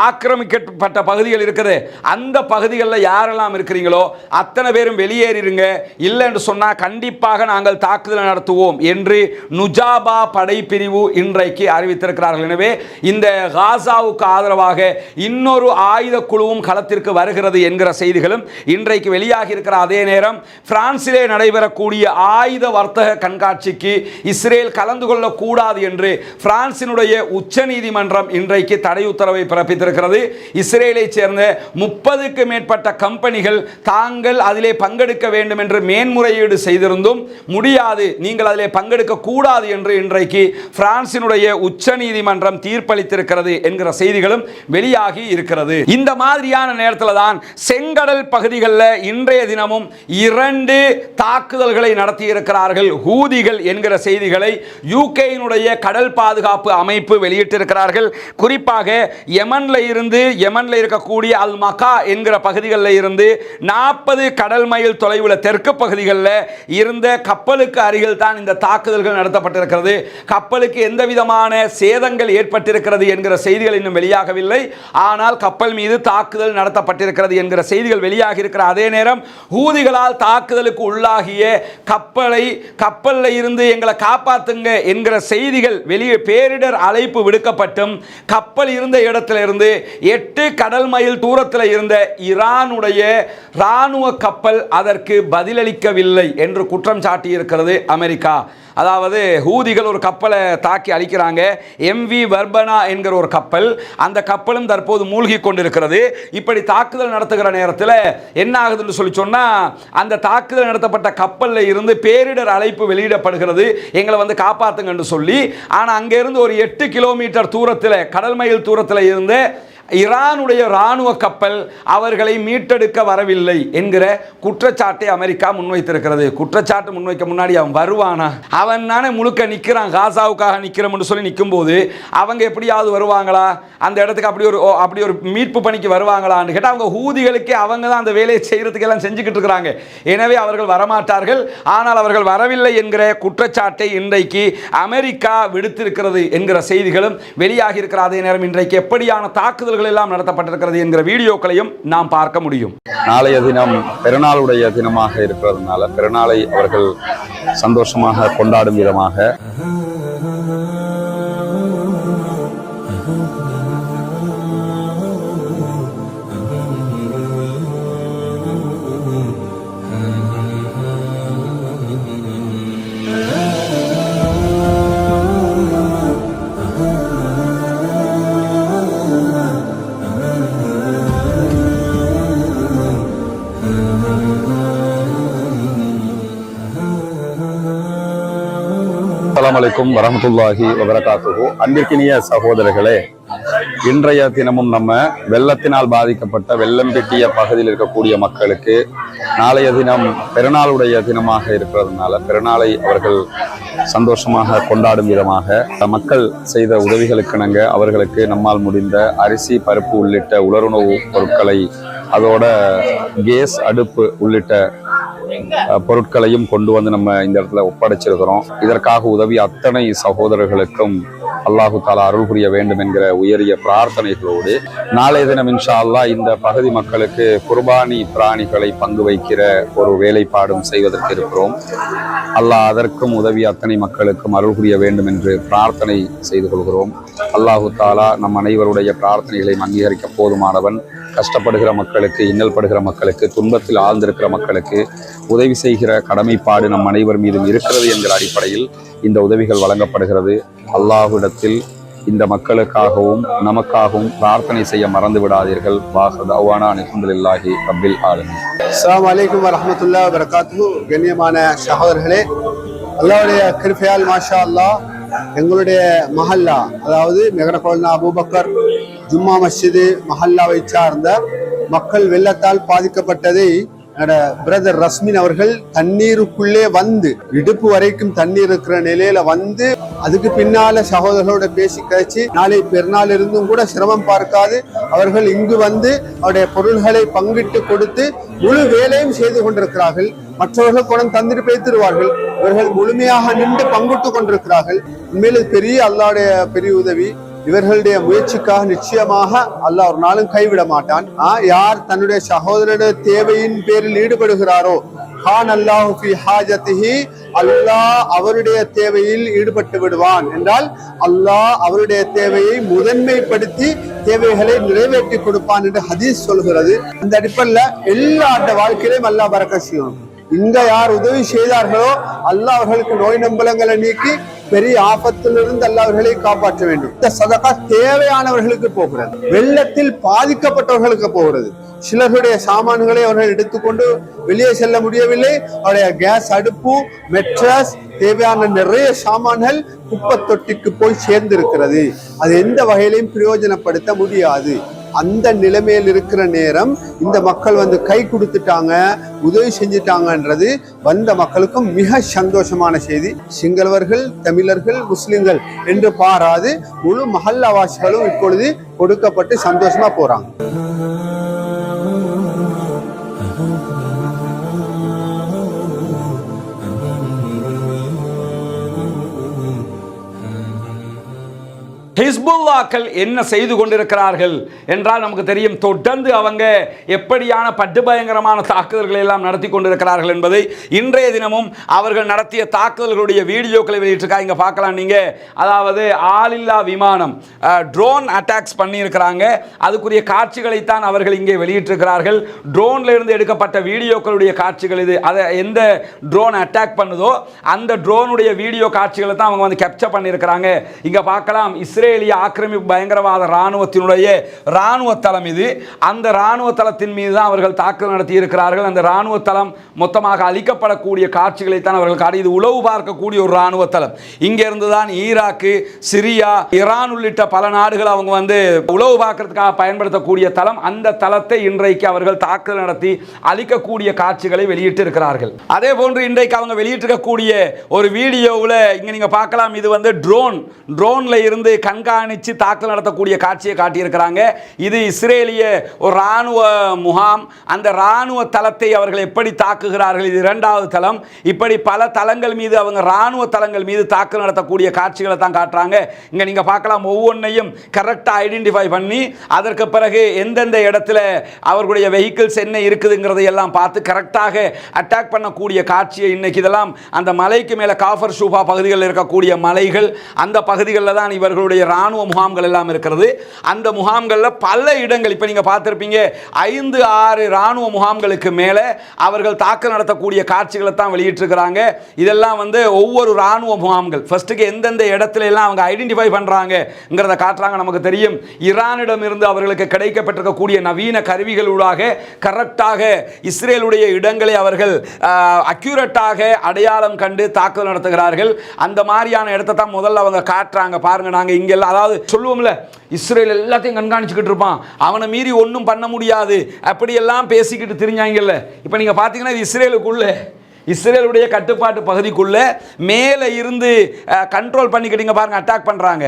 ஆக்கிரமிக்கப்பட்ட பகுதிகள் இருக்குது. அந்த பகுதிகளில் யாரெல்லாம் இருக்கிறீங்களோ அத்தனை பேரும் வெளியேறிடுங்க. இல்லை என்று சொன்னால் கண்டிப்பாக நாங்கள் தாக்குதல் நடத்துவோம் என்று நுஜாபா படைப்பிரிவு இன்றைக்கு அறிவித்திருக்கிறார்கள். எனவே இந்த காசாவுக்கு ஆதரவாக இன்னொரு ஆயுத குழுவும் களத்திற்கு வருகிறது என்கிற செய்திகளும் இன்றைக்கு வெளியாகி இருக்கிற அதே நேரம் பிரான்சிலே நடைபெறக்கூடிய ஆயுத வர்த்தக கண்காட்சிக்கு இஸ்ரேல் கலந்து கொள்ளக்கூடாது என்று பிரான்சினுடைய உச்ச நீதிமன்றம் இன்றைக்கு தடை உத்தரவை பிறப்பித்திருக்கிறது. இஸ்ரேலை சேர்ந்த 30க்கு மேற்பட்ட கம்பெனிகள் தாங்கள் அதிலே பங்கெடுக்க வேண்டும் என்று மேன்முறையீடு செய்திருந்தும் முடியாது, நீங்கள் அதிலே பங்கெடுக்க கூடாது என்று இன்றைக்கு பிரான்சினுடைய உச்ச நீதிமன்றம் தீர்ப்பளித்திருக்கிறது என்கிற செய்திகளும் வெளியாகி இருக்கிறது. இந்த மாதிரியான நேரத்தில் தான் செங்கடல் பகுதிகளில் இடத்துல இன்றைய தினமும் 2 தாக்குதல்களை நடத்தியிருக்கிறார்கள் ஹூதிகள் என்கிற செய்திகளை யூகேயினுடைய கடல் பாதுகாப்பு அமைப்பு வெளியிட்டிருக்கிறார்கள். குறிப்பாக யமன்ல இருக்கக்கூடிய அல் மக்கா என்கிற பகுதிகளில் இருந்து 40 கடல் மைல் தொலைவில் தெற்கு பகுதிகளில் இருந்த கப்பலுக்கு அருகில் தான் இந்த தாக்குதல்கள் நடத்தப்பட்டிருக்கிறது. கப்பலுக்கு எந்த விதமான சேதங்கள் ஏற்பட்டிருக்கிறது என்கிற செய்திகள் இன்னும் வெளியாகவில்லை. ஆனால் கப்பல் மீது தாக்குதல் நடத்தப்பட்டிருக்கிறது என்கிற செய்திகள் வெளியாகி இருக்கிற அதே நேரம் ஹூதிகளால் தாக்குதலுக்கு உள்ளாகிய கப்பலில் இருந்து எங்களை காப்பாற்றுங்க என்கிற செய்திகள் வெளியே பேரிடர் அழைப்பு விடுக்கப்பட்டும் கப்பல் இருந்த இடத்திலிருந்து 8 கடல் மைல் தூரத்தில் இருந்த ஈரானுடைய இராணுவ கப்பல் அதற்கு பதிலளிக்கவில்லை என்று குற்றம் சாட்டியிருக்கிறது அமெரிக்கா. அதாவது ஹூதிகள் ஒரு கப்பலை தாக்கி அழிக்கிறாங்க, MV வர்பனா என்கிற ஒரு கப்பல். அந்த கப்பலும் தற்போது மூழ்கி கொண்டிருக்கிறது. இப்படி தாக்குதல் நடத்துகிற நேரத்தில் என்ன ஆகுதுன்னு சொல்லி சொன்னால், அந்த தாக்குதல் நடத்தப்பட்ட கப்பலில் இருந்து பேரிடர் அழைப்பு வெளியிடப்படுகிறது, எங்களை வந்து காப்பாற்றுங்கன்னு சொல்லி. ஆனால் அங்கேருந்து ஒரு 8 கிலோமீட்டர் தூரத்தில் கடல் மைல் தூரத்தில் இருந்த ஈரானுடைய இராணுவ கப்பல் அவர்களை மீட்டெடுக்க வரவில்லை என்கிற குற்றச்சாட்டை அமெரிக்கா முன்வைத்திருக்கிறது. குற்றச்சாட்டு முன்வைக்க முன்னாடி அவன் வருவானா? அவன் தானே முழுக்க நிற்கிறான், காசாவுக்காக நிற்கிறோம்னு சொல்லி நிற்கும் போது அவங்க எப்படியாவது வருவாங்களா? அந்த இடத்துக்கு அப்படி ஒரு மீட்பு பணிக்கு வருவாங்களான்னு கேட்டால் அவங்க ஹூதிகளுக்கு அவங்க தான் அந்த வேலையை செய்யறதுக்கு எல்லாம் செஞ்சுக்கிட்டு இருக்கிறாங்க. எனவே அவர்கள் வரமாட்டார்கள். ஆனால் அவர்கள் வரவில்லை என்கிற குற்றச்சாட்டை இன்றைக்கு அமெரிக்கா விடுத்திருக்கிறது என்கிற செய்திகளும் வெளியாகி இருக்கிற அதே நேரம் இன்றைக்கு எப்படியான தாக்குதல் எல்லாம் நடத்தப்பட்டிருக்கிறது என்கிற வீடியோக்களையும் நாம் பார்க்க முடியும். நாளைய தினம் பெருநாளுடைய தினமாக இருக்கிறதுனால பெருநாளை அவர்கள் சந்தோஷமாக கொண்டாடும் விதமாக அஸ்ஸலாமு அலைக்கும் வரஹ்மத்துல்லாஹி வபரகாத்துஹு. அன்பிற்கினிய சகோதரர்களே, இன்றைய தினமும் நம்ம வெள்ளத்தினால் பாதிக்கப்பட்ட வெள்ளம்பெட்டிய பகுதியில் இருக்கக்கூடிய மக்களுக்கு நாளைய தினம் பெருநாளுடைய தினமாக இருக்கிறதுனால பெருநாளை அவர்கள் சந்தோஷமாக கொண்டாடும் விதமாக மக்கள் செய்த உதவிகளுக்கிணங்க அவர்களுக்கு நம்மால் முடிந்த அரிசி, பருப்பு உள்ளிட்ட உலருணவு பொருட்களை, அதோட கேஸ் அடுப்பு உள்ளிட்ட பொருட்களையும் கொண்டு வந்து நம்ம இந்த இடத்துல ஒப்படைச்சிருக்கிறோம். இதற்காக உதவிய அத்தனை சகோதரர்களுக்கும் அல்லாஹு தாலா அருள் புரிய வேண்டும் என்கிற உயரிய பிரார்த்தனைகளோடு நாளைய தினம் இன்ஷா அல்லாஹ் இந்த பகுதி மக்களுக்கு குர்பானி பிராணிகளை பங்கு வைக்கிற ஒரு வேலைப்பாடும் செய்வதற்கு இருக்கிறோம். அல்லாஹ் அதற்கும் உதவிய அத்தனை மக்களுக்கும் அருள் புரிய வேண்டும் என்று பிரார்த்தனை செய்து கொள்கிறோம். அல்லாஹு தாலா நம் அனைவருடைய பிரார்த்தனைகளை அங்கீகரிக்க போதுமானவன். கஷ்டப்படுகிற மக்களுக்கு, இன்னல் படுகிற மக்களுக்கு, துன்பத்தில் ஆழ்ந்திருக்கிற மக்களுக்கு உதவி செய்கிற கடமைப்பாடு நம் அனைவர் மீதும் இருக்கிறது என்கிற அடிப்படையில் இந்த உதவிகள் வழங்கப்படுகிறது. அல்லாஹ்விடத்தில் இந்த மக்களுக்காகவும் நமக்காகவும் பிரார்த்தனை செய்ய மறந்து விடாதீர்கள். அல்ஹம்துலில்லாஹி ரப்பில் ஆலமீன். அஸ்ஸலாமு அலைக்கும் வரஹ்மத்துல்லாஹி வபரகாத்துஹு. கண்ணியமான சகோதரர்களே, அல்லாஹ்வுடைய கிருபையால் மாஷா அல்லாஹ் எங்களுடைய மஹல்லா, அதாவது மெகரகோல்னா அபூபக்கர் ஜும்மா மஸ்ஜிது மஹல்லாவை சார்ந்த மக்கள் வெள்ளத்தால் பாதிக்கப்பட்டதை பிரதர் ரஸ்மின் அவர்கள் தண்ணீருக்குள்ளே வந்து, இடுப்பு வரைக்கும் தண்ணீர் இருக்கிற நிலையில வந்து, அதுக்கு பின்னால சகோதரர்களோட பேசி கழிச்சு நாளை பெருநாள் இருந்தும் கூட சிரமம் பார்க்காது அவர்கள் இங்கு வந்து அவருடைய பொருள்களை பங்கிட்டு கொடுத்து முழு வேலையும் செய்து கொண்டிருக்கிறார்கள். மற்றவர்கள் குணம் தந்துட்டு பேசிடுவார்கள், இவர்கள் முழுமையாக நின்று பங்கிட்டு கொண்டிருக்கிறார்கள். உண்மையில் பெரிய அல்லாஹ்வுடைய பெரிய உதவி. இவர்களுடைய முயற்சிக்காக நிச்சயமாக அல்லாஹ் ஒரு நாளும் கைவிட மாட்டான். யார் தன்னுடைய சகோதரனுடைய தேவையின் பேரில் ஈடுபடுகிறாரோ, கான் அல்லாஹு ஃபி ஹாஜத்திஹி, அல்லாஹ் அவருடைய தேவையில் ஈடுபட்டு விடுவான் என்றால் அல்லாஹ் அவருடைய தேவையை முதன்மைப்படுத்தி தேவைகளை நிறைவேற்றி கொடுப்பான் என்று ஹதீஸ் சொல்கிறது. இந்த அடிப்படையில் எல்லா வாழ்க்கையிலும் அல்லாஹ் பரக்கத் செய்யணும். இங்க யார் உதவி செய்தார்களோ அல்லாஹ் அவர்களுக்கு நோய் நம்பலங்களை நீக்கி பெரிய ஆபத்திலிருந்து அல்லாஹ் அவர்களை காப்பாற்ற வேண்டும். இந்த சதகா தேவையானவர்களுக்கு போகிறது, வெள்ளத்தில் பாதிக்கப்பட்டவர்களுக்கு போகிறது. சிலருடைய சாமான்களை அவர்கள் எடுத்துக்கொண்டு வெளியே செல்ல முடியவில்லை. அவருடைய கேஸ் அடுப்பு, மெட்ரஸ், தேவையான நிறைய சாமான்கள் குப்பை தொட்டிக்கு போய் சேர்ந்திருக்கிறது. அது எந்த வகையிலையும் பிரயோஜனப்படுத்த முடியாது. அந்த நிலைமையில் இருக்கிற நேரம் இந்த மக்கள் வந்து கை கொடுத்துட்டாங்க, உதவி செஞ்சுட்டாங்கன்றது வந்த மக்களுக்கும் மிக சந்தோஷமான செய்தி. சிங்களவர்கள், தமிழர்கள், முஸ்லிம்கள் என்று பாராது முழு மஹல்லாவாசிகளும் இப்பொழுது கொடுக்கப்பட்டு சந்தோஷமா போறாங்க. ஹிஸ்புல்லாக்கள் என்ன செய்து கொண்டிருக்கிறார்கள் என்றால் நமக்கு தெரியும். தொடர்ந்து அவங்க எப்படியான படுபயங்கரமான தாக்குதல்களை எல்லாம் நடத்தி கொண்டிருக்கிறார்கள் என்பதை இன்றைய தினமும் அவர்கள் நடத்திய தாக்குதல்களுடைய வீடியோக்களை வெளியிட்டிருக்காங்க. இங்க பார்க்கலாம் நீங்க. அதாவது ஆளில்லா விமானம் ட்ரோன் அட்டாக்ஸ் பண்ணியிருக்கிறாங்க. அதுக்குரிய காட்சிகளைத்தான் அவர்கள் இங்கே வெளியிட்டிருக்கிறார்கள். ட்ரோன்ல இருந்து எடுக்கப்பட்ட வீடியோக்களுடைய காட்சிகள் இது. அதை எந்த ட்ரோன் அட்டாக் பண்ணுதோ அந்த ட்ரோனுடைய வீடியோ காட்சிகளை தான் அவங்க வந்து கேப்சர் பண்ணியிருக்கிறாங்க. இங்க பார்க்கலாம் இஸ்ரேலிய ஆக்கிரமிப்பு பயங்கரவாத ராணுவத்தினுடைய ராணுவ தளம் இது. அந்த ராணுவ தளத்தின் மீது தான் அவர்கள் தாக்குதல் நடத்தி இருக்கிறார்கள். அந்த ராணுவ தளம் மொத்தமாக அழிக்கப்படக்கூடிய காட்சிகளை தான் அவர்கள் காட்டி. இது உளவு பார்க்கக்கூடிய ஒரு ராணுவ தளம். இங்க இருந்து தான் ஈராக்கு, சிரியா, ஈரான் உள்ளிட்ட பல நாடுகள் அவங்க வந்து உளவு பார்க்கறதுக்காக பயன்படுத்தக்கூடிய தளம். அந்த தளத்தை இன்றைக்கு அவர்கள் தாக்குதல் நடத்தி அழிக்கக்கூடிய காட்சிகளை வெளியிட்டு இருக்கிறார்கள். அதே போன்று இன்றைக்கு அவங்க வெளியிட்டிருக்கக்கூடிய ஒரு வீடியோவில் இங்க நீங்க பார்க்கலாம். இது வந்து ட்ரோன்ல இருந்து கண்காணித்து தாக்குதல் நடத்தக்கூடிய காட்சியை காட்டியிருக்கிறாங்க. இது இஸ்ரேலிய ஒரு ராணுவ முகாம். அந்த ராணுவ தளத்தை அவர்கள் எப்படி தாக்குகிறார்கள், இது இரண்டாவது தளம். இப்படி பல தளங்கள் மீது அவங்க ராணுவ தளங்கள் மீது தாக்குதல் நடத்தக்கூடிய காட்சிகளை தான் காட்டுறாங்க. இங்க நீங்க பார்க்கலாம். ஒவ்வொன்றையும் கரெக்டா ஐடென்டிஃபை பண்ணி அதற்கு பிறகு எந்தெந்த இடத்துல அவர்களுடைய வெஹிக்கிள்ஸ் என்ன இருக்குதுங்கிறதை எல்லாம் பார்த்து கரெக்டாக அட்டாக் பண்ணக்கூடிய காட்சியை இன்னைக்கு இதெல்லாம் அந்த மலைக்கு மேல காஃபர் ஷூபா பகுதிகளில் இருக்கக்கூடிய மலைகள், அந்த பகுதிகளில் தான் இவர்களுடைய ராணுவ முகாம்கள் எல்லாம் இருக்கிறது. அந்த முகாம்களில் பல இடங்கள் இப்போ நீங்க பார்த்திருப்பீங்க. 5-6 ராணுவ முகாம்களுக்கு மேலே அவர்கள் தாக்குதல் நடத்தக்கூடிய காட்சிகளை தான் வெளியிட்டிருக்கிறாங்க. இதெல்லாம் வந்து ஒவ்வொரு ராணுவ முகாம்கள் ஃபர்ஸ்ட்டுக்கு எந்தெந்த இடத்துல எல்லாம் அவங்க ஐடென்டிஃபை பண்றாங்கிறத காட்டுறாங்க. நமக்கு தெரியும் ஈரானிடம் இருந்து அவர்களுக்கு கிடைக்கப்பட்டிருக்கக்கூடிய நவீன கருவிகளூடாக கரெக்டாக இஸ்ரேலுடைய இடங்களை அவர்கள் அக்யூரேட்டாக அடையாளம் கண்டு தாக்குதல் நடத்துகிறார்கள். அந்த மாதிரியான இடத்தை தான் முதல்ல அவங்க காட்டுறாங்க. பாருங்க, நாங்க இங்க அதாவது சொல்லுவோம்ல, இஸ்ரேல் எல்லாத்தையும் கண்காணிச்சுக்கிட்டு இருப்பான், அவனை மீறி ஒன்றும் பண்ண முடியாது, அப்படி எல்லாம் பேசிக்கிட்டு திரிஞ்சாங்கல்ல. இப்போ நீங்க பார்த்தீங்கன்னா இது இஸ்ரேலுடைய கட்டுப்பாட்டு பகுதிக்குள்ள மேலே இருந்து கண்ட்ரோல் பண்ணிக்கிட்டீங்க பாருங்க, அட்டாக் பண்றாங்க.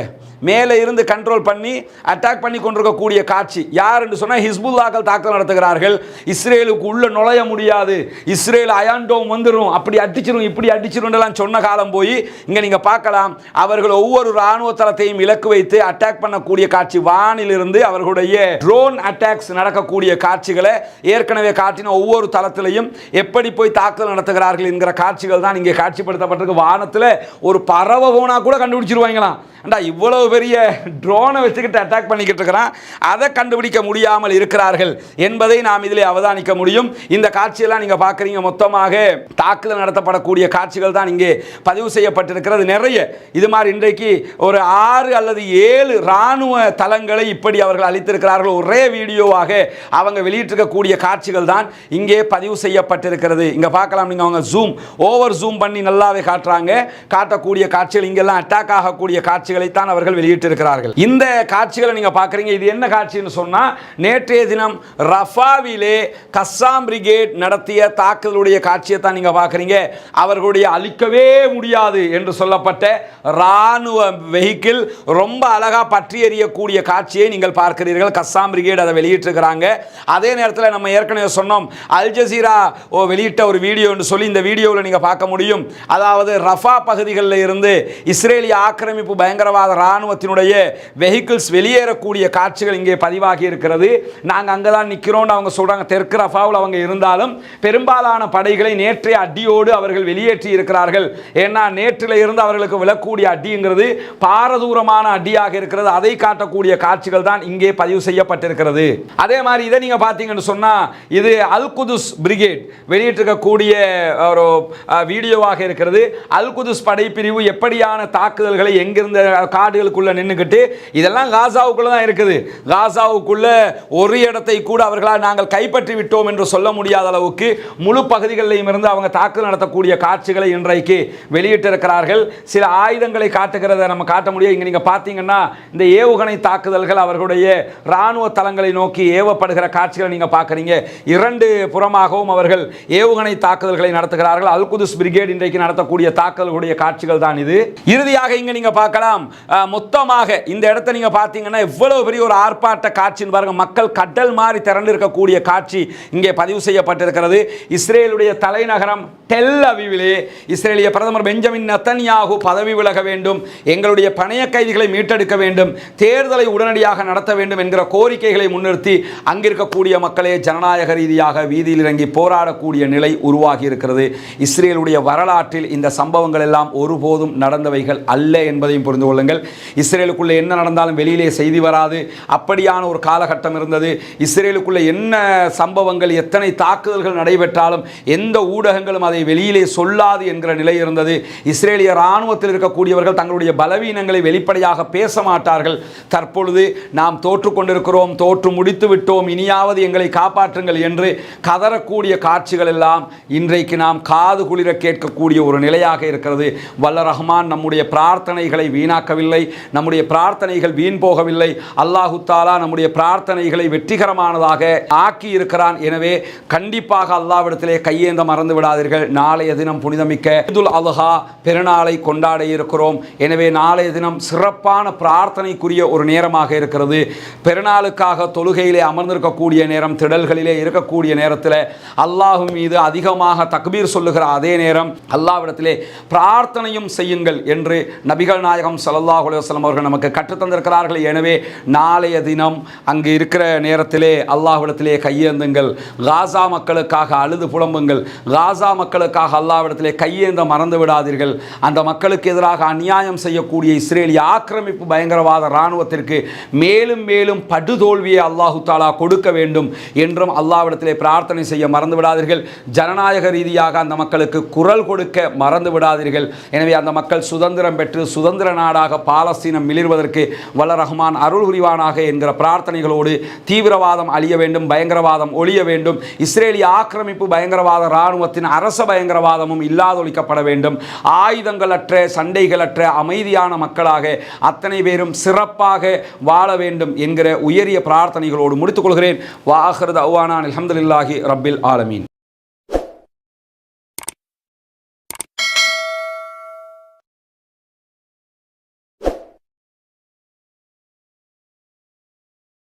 மேலே இருந்து கண்ட்ரோல் பண்ணி அட்டாக் பண்ணி கொண்டிருக்கக்கூடிய காட்சி. யார் என்று சொன்னால் ஹிஸ்புல்லாக்கள் தாக்குதல் நடத்துகிறார்கள். இஸ்ரேலுக்கு உள்ள நுழைய முடியாது, இஸ்ரேல் அயாண்டோம் வந்துடும், அப்படி அடிச்சிடும் இப்படி அடிச்சிடும் சொன்ன காலம் போய் இங்க நீங்க பார்க்கலாம். அவர்கள் ஒவ்வொரு ராணுவ தளத்தையும் இலக்கு வைத்து அட்டாக் பண்ணக்கூடிய காட்சி. வானிலிருந்து அவர்களுடைய ட்ரோன் அட்டாக்ஸ் நடக்கக்கூடிய காட்சிகளை ஏற்கனவே காட்டின ஒவ்வொரு தளத்திலையும் எப்படி போய் தாக்குதல் நடத்துகிறார்கள் என்கிற காட்சிகள் தான் இங்கே காட்சிப்படுத்தப்பட்டிருக்கு. வானத்தில் ஒரு பறவை போனா கூட கண்டுபிடிச்சிருவாங்களாம். இவ்வளவு பெரிய ட்ரோனை வச்சுக்கிட்டு அட்டாக் பண்ணிக்கிட்டு இருக்கிறான், அதை கண்டுபிடிக்க முடியாமல் இருக்கிறார்கள் என்பதை நாம் இதில் அவதானிக்க முடியும். இந்த காட்சியெல்லாம் நீங்க பார்க்குறீங்க. மொத்தமாக தாக்குதல் நடத்தப்படக்கூடிய காட்சிகள் தான் இங்கே பதிவு செய்யப்பட்டிருக்கிறது. நிறைய இது மாதிரி இன்றைக்கு ஒரு 6 அல்லது 7 ராணுவ தளங்களை இப்படி அவர்கள் அளித்திருக்கிறார்கள். ஒரே வீடியோவாக அவங்க வெளியிட்டிருக்கக்கூடிய காட்சிகள் தான் இங்கே பதிவு செய்யப்பட்டிருக்கிறது. இங்க பார்க்கலாம் நீங்க. அவங்க ஓவர் ஜூம் பண்ணி நல்லாவே காட்டுறாங்க. காட்டக்கூடிய காட்சிகள் இங்கெல்லாம் அட்டாக் ஆகக்கூடிய காட்சிகளை தான் அவர்கள் வெளியிட்டிருக்கிறார்கள். இந்த காட்சிகளை நீங்க பார்க்குறீங்க. இது என்ன காட்சின்னு சொன்னா, நேற்றைய தினம் ரஃபாவிலே கஸ்ஸாம் பிரிகேட் நடத்திய தாக்குதலுடைய காட்சியை தான் நீங்க பார்க்குறீங்க. அவர்களுடைய அழிக்கவே முடியாது என்று சொல்லப்பட்ட ராணுவ வெஹிக்கிள் ரொம்ப அழகா பற்றி எறியக்கூடிய காட்சியை நீங்கள் பார்க்கிறீர்கள். கஸ்ஸாம் பிரிகேட் அதை வெளியிட்டிருக்கிறாங்க. அதே நேரத்தில் நம்ம ஏற்கனவே சொன்னோம், அல் ஜசீரா வெளியிட்ட ஒரு வீடியோ என்று சொல்லி இந்த வீடியோவில் நீங்க பார்க்க முடியும். அதாவது ரஃபா பகுதிகளில் இருந்து இஸ்ரேலிய ஆக்கிரமிப்பு பயங்கரவாத ராணுவத்தினுடைய வெஹிக்கிள்ஸ் வெளியேறக்கூடிய காட்சிகள் இங்கே பதிவாகி இருக்கிறது. நாங்கள் அங்கே தான் நிற்கிறோம் அவங்க சொல்றாங்க. தெற்கு ரஃபாவில் அவங்க இருந்தாலும் பெரும்பாலான படைகளை நேற்றைய அடியோடு அவர்கள் வெளியேற்றி இருக்கிறார்கள். ஏன்னா நேற்றில் இருந்து அவர்களுக்கு விழக்கூடிய அடிங்கிறது பாரதூரமான அடியாக இருக்கிறது. அதை காட்டக்கூடிய காட்சிகள் தான் இங்கே பதிவு செய்யப்பட்டிருக்கிறது. அதே மாதிரி இதை நீங்க பார்த்தீங்கன்னு சொன்னா, இது அல் குதுஸ் பிரிகேட் வெளியிட்டிருக்கக்கூடிய ஒரு வீடியோவாக இருக்கிறது. அல் குதுஸ் படைப்பிரிவு எப்படியான தாக்குதல்களை எங்கிருந்த காடுகளுக்குள்ள நின்றுக்கிட்டு இதெல்லாம் காசாவுக்குள்ள தான் இருக்குது. காசாவுக்குள்ள ஒரு இடத்தை கூட அவர்களால் நாங்கள் கைப்பற்றி விட்டோம் என்று சொல்ல முடியாத அளவுக்கு முழு பகுதிகளிலும் இருந்து அவங்க தாக்குதல் நடத்தக்கூடிய காட்சிகளை இன்றைக்கு வெளியிட்டிருக்கிறார்கள். சில ஆயுதங்களை காட்டுகிறத நம்ம காட்ட முடியும். இங்க நீங்க பார்த்தீங்கன்னா இந்த ஏவுகணை தாக்குதல்கள் அவர்களுடைய ராணுவ தளங்களை நோக்கி ஏவப்படுகிற காட்சிகளை நீங்க பார்க்குறீங்க. இரண்டு புறமாகவும் அவர்கள் ஏவுகணை தாக்குதல்களை நடத்துகிறார்கள். அல் குதுஸ் பிரிகேட் இன்றைக்கு நடத்தக்கூடிய தாக்குதல்களுடைய காட்சிகள் தான் இது. இறுதியாக இங்க நீங்க பார்க்கலாம், மொத்தமாக இந்த இடத்தை நீங்க பார்த்தீங்கன்னா எவ்வளவு பெரிய ஒரு ஆர்ப்பாட்ட காட்சின்னு பாருங்க. மக்கள் கடல் மாறி திரண்டு இருக்கக்கூடிய காட்சி இங்கே பதிவு செய்யப்பட்டிருக்கிறது. இஸ்ரேலுடைய தலைநகரம் டெல் அவிவிலே இஸ்ரேலிய பிரதமர் பெஞ்சமின் நெத்தன்யாகு பதவி விலக வேண்டும், எங்களுடைய பணைய கைதிகளை மீட்டெடுக்க வேண்டும், தேர்தலை உடனடியாக நடத்த வேண்டும் என்கிற கோரிக்கைகளை முன்னிறுத்தி அங்கிருக்கக்கூடிய மக்களே ஜனநாயக ரீதியாக வீதியில் இறங்கி போராடக்கூடிய நிலை உருவாகி இருக்கிறது. இஸ்ரேலுடைய வரலாற்றில் இந்த சம்பவங்கள் எல்லாம் ஒருபோதும் நடந்தவைகள் அல்ல என்பதையும் புரிந்து கொள்ளுங்கள். இஸ்ரேலுக்குள்ளே என்ன நடந்தாலும் வெளியிலே செய்தி வராது, அப்படியான ஒரு காலகட்டம் இருந்தது. இஸ்ரேலுக்குள்ளே என்ன சம்பவங்கள் எத்தனை தாக்குதல்கள் நடைபெற்றாலும் எந்த ஊடகங்களும் அதை வெளியிலே சொல்லாது என்கிற நிலை இருந்தது. இஸ்ரேலிய இராணுவத்தில் இருக்கக்கூடியவர்கள் தங்களுடைய பலவீனங்களை வெளிப்படையாக பேச மாட்டார்கள். தற்பொழுது நாம் தோற்று கொண்டிருக்கிறோம், தோற்று முடித்து விட்டோம், இனியாவது எங்களை காப்பாற்றுங்கள் என்று கதறக்கூடிய காட்சிகள் எல்லாம் இன்றைக்கு நாம் காது குளிர கேட்கக்கூடிய ஒரு நிலையாக இருக்கிறது. வல்ல ரஹ்மான் நம்முடைய பிரார்த்தனைகளை வீணாக்கவில்லை, நம்முடைய பிரார்த்தனைகள் வீண் போகவில்லை. அல்லாஹு தாலா நம்முடைய பிரார்த்தனைகளை வெற்றிகரமானதாக ஆக்கி இருக்கிறான். எனவே கண்டிப்பாக அல்லாஹ்விடத்திலே கையேந்த மறந்து விடாதீர்கள். நாளைய தினம் புனிதமிக்க ஈதுல் அல்ஹா பெருநாளை கொண்டாட இருக்கிறோம். எனவே நாளைய தினம் சிறப்பான பிரார்த்தனைக்குரிய ஒரு நேரமாக இருக்கிறது. பெருநாளுக்காக தொழுகையிலே அமர்ந்திருக்கக்கூடிய நேரம், திடல்களிலே இருக்கக்கூடிய நேரத்தில் அல்லாஹ் மீது அதிகமாக தக்பீர் சொல்லுகிற அதே நேரம் அல்லாஹ்விடத்திலே பிரார்த்தனையும் செய்யுங்கள் என்று நபிகள் நாயகம் ஸல்லல்லாஹு அலைஹி வஸல்லம் அவர்கள் நமக்கு கற்றுத்தந்திருக்கிறார்கள். எனவே நாளைய தினம் அங்கு இருக்கிற நேரத்திலே அல்லாஹ்விடத்திலே கையேந்துங்கள். காசா மக்களுக்காக அழுது புலம்புங்கள். காசா மக்களுக்காக அல்லாஹ்விடத்திலே கையேந்த மறந்து விடாதீர்கள். அந்த மக்களுக்கு எதிராக அநியாயம் செய்யக்கூடிய இஸ்ரேலிய ஆக்கிரமிப்பு பயங்கரவாத இராணுவத்திற்கு மேலும் மேலும் படுதோல்வியை அல்லாஹு தாலா கொடுக்க வேண்டும் என்றும் அல்லாஹ்விடத்திலே பிரார்த்தனை செய்ய மறந்து விடாதீர்கள். ஜனநாயக ரீதியாக அந்த மக்களுக்கு குரல் கொடுக்க மறந்து விடாதீர்கள். எனவே அந்த மக்கள் சுதந்திரம் பெற்று சுதந்திர நாடாக பாலஸ்தீனம் மிளிர்வதற்கு வல்ல ரஹ்மான் அருள் புரிவானாக என்கிற பிரார்த்தனைகளோடு தீவிரவாதம் அழிய வேண்டும், பயங்கரவாதம் ஒழிய வேண்டும், இஸ்ரேலிய ஆக்கிரமிப்பு பயங்கரவாத இராணுவத்தின் அரச பயங்கரவாதமும் இல்லாதொழிக்கப்பட வேண்டும், ஆயுதங்களற்ற சண்டைகளற்ற அமைதியான மக்களாக அத்தனை பேரும் சிறப்பாக வாழ வேண்டும் என்கிற உயரிய பிரார்த்தனைகளோடு முடித்துக் கொள்கிறேன். வாஹிரு தஅவானா அல்ஹம்துலில்லாஹி ரப்பில் ஆலமீன்.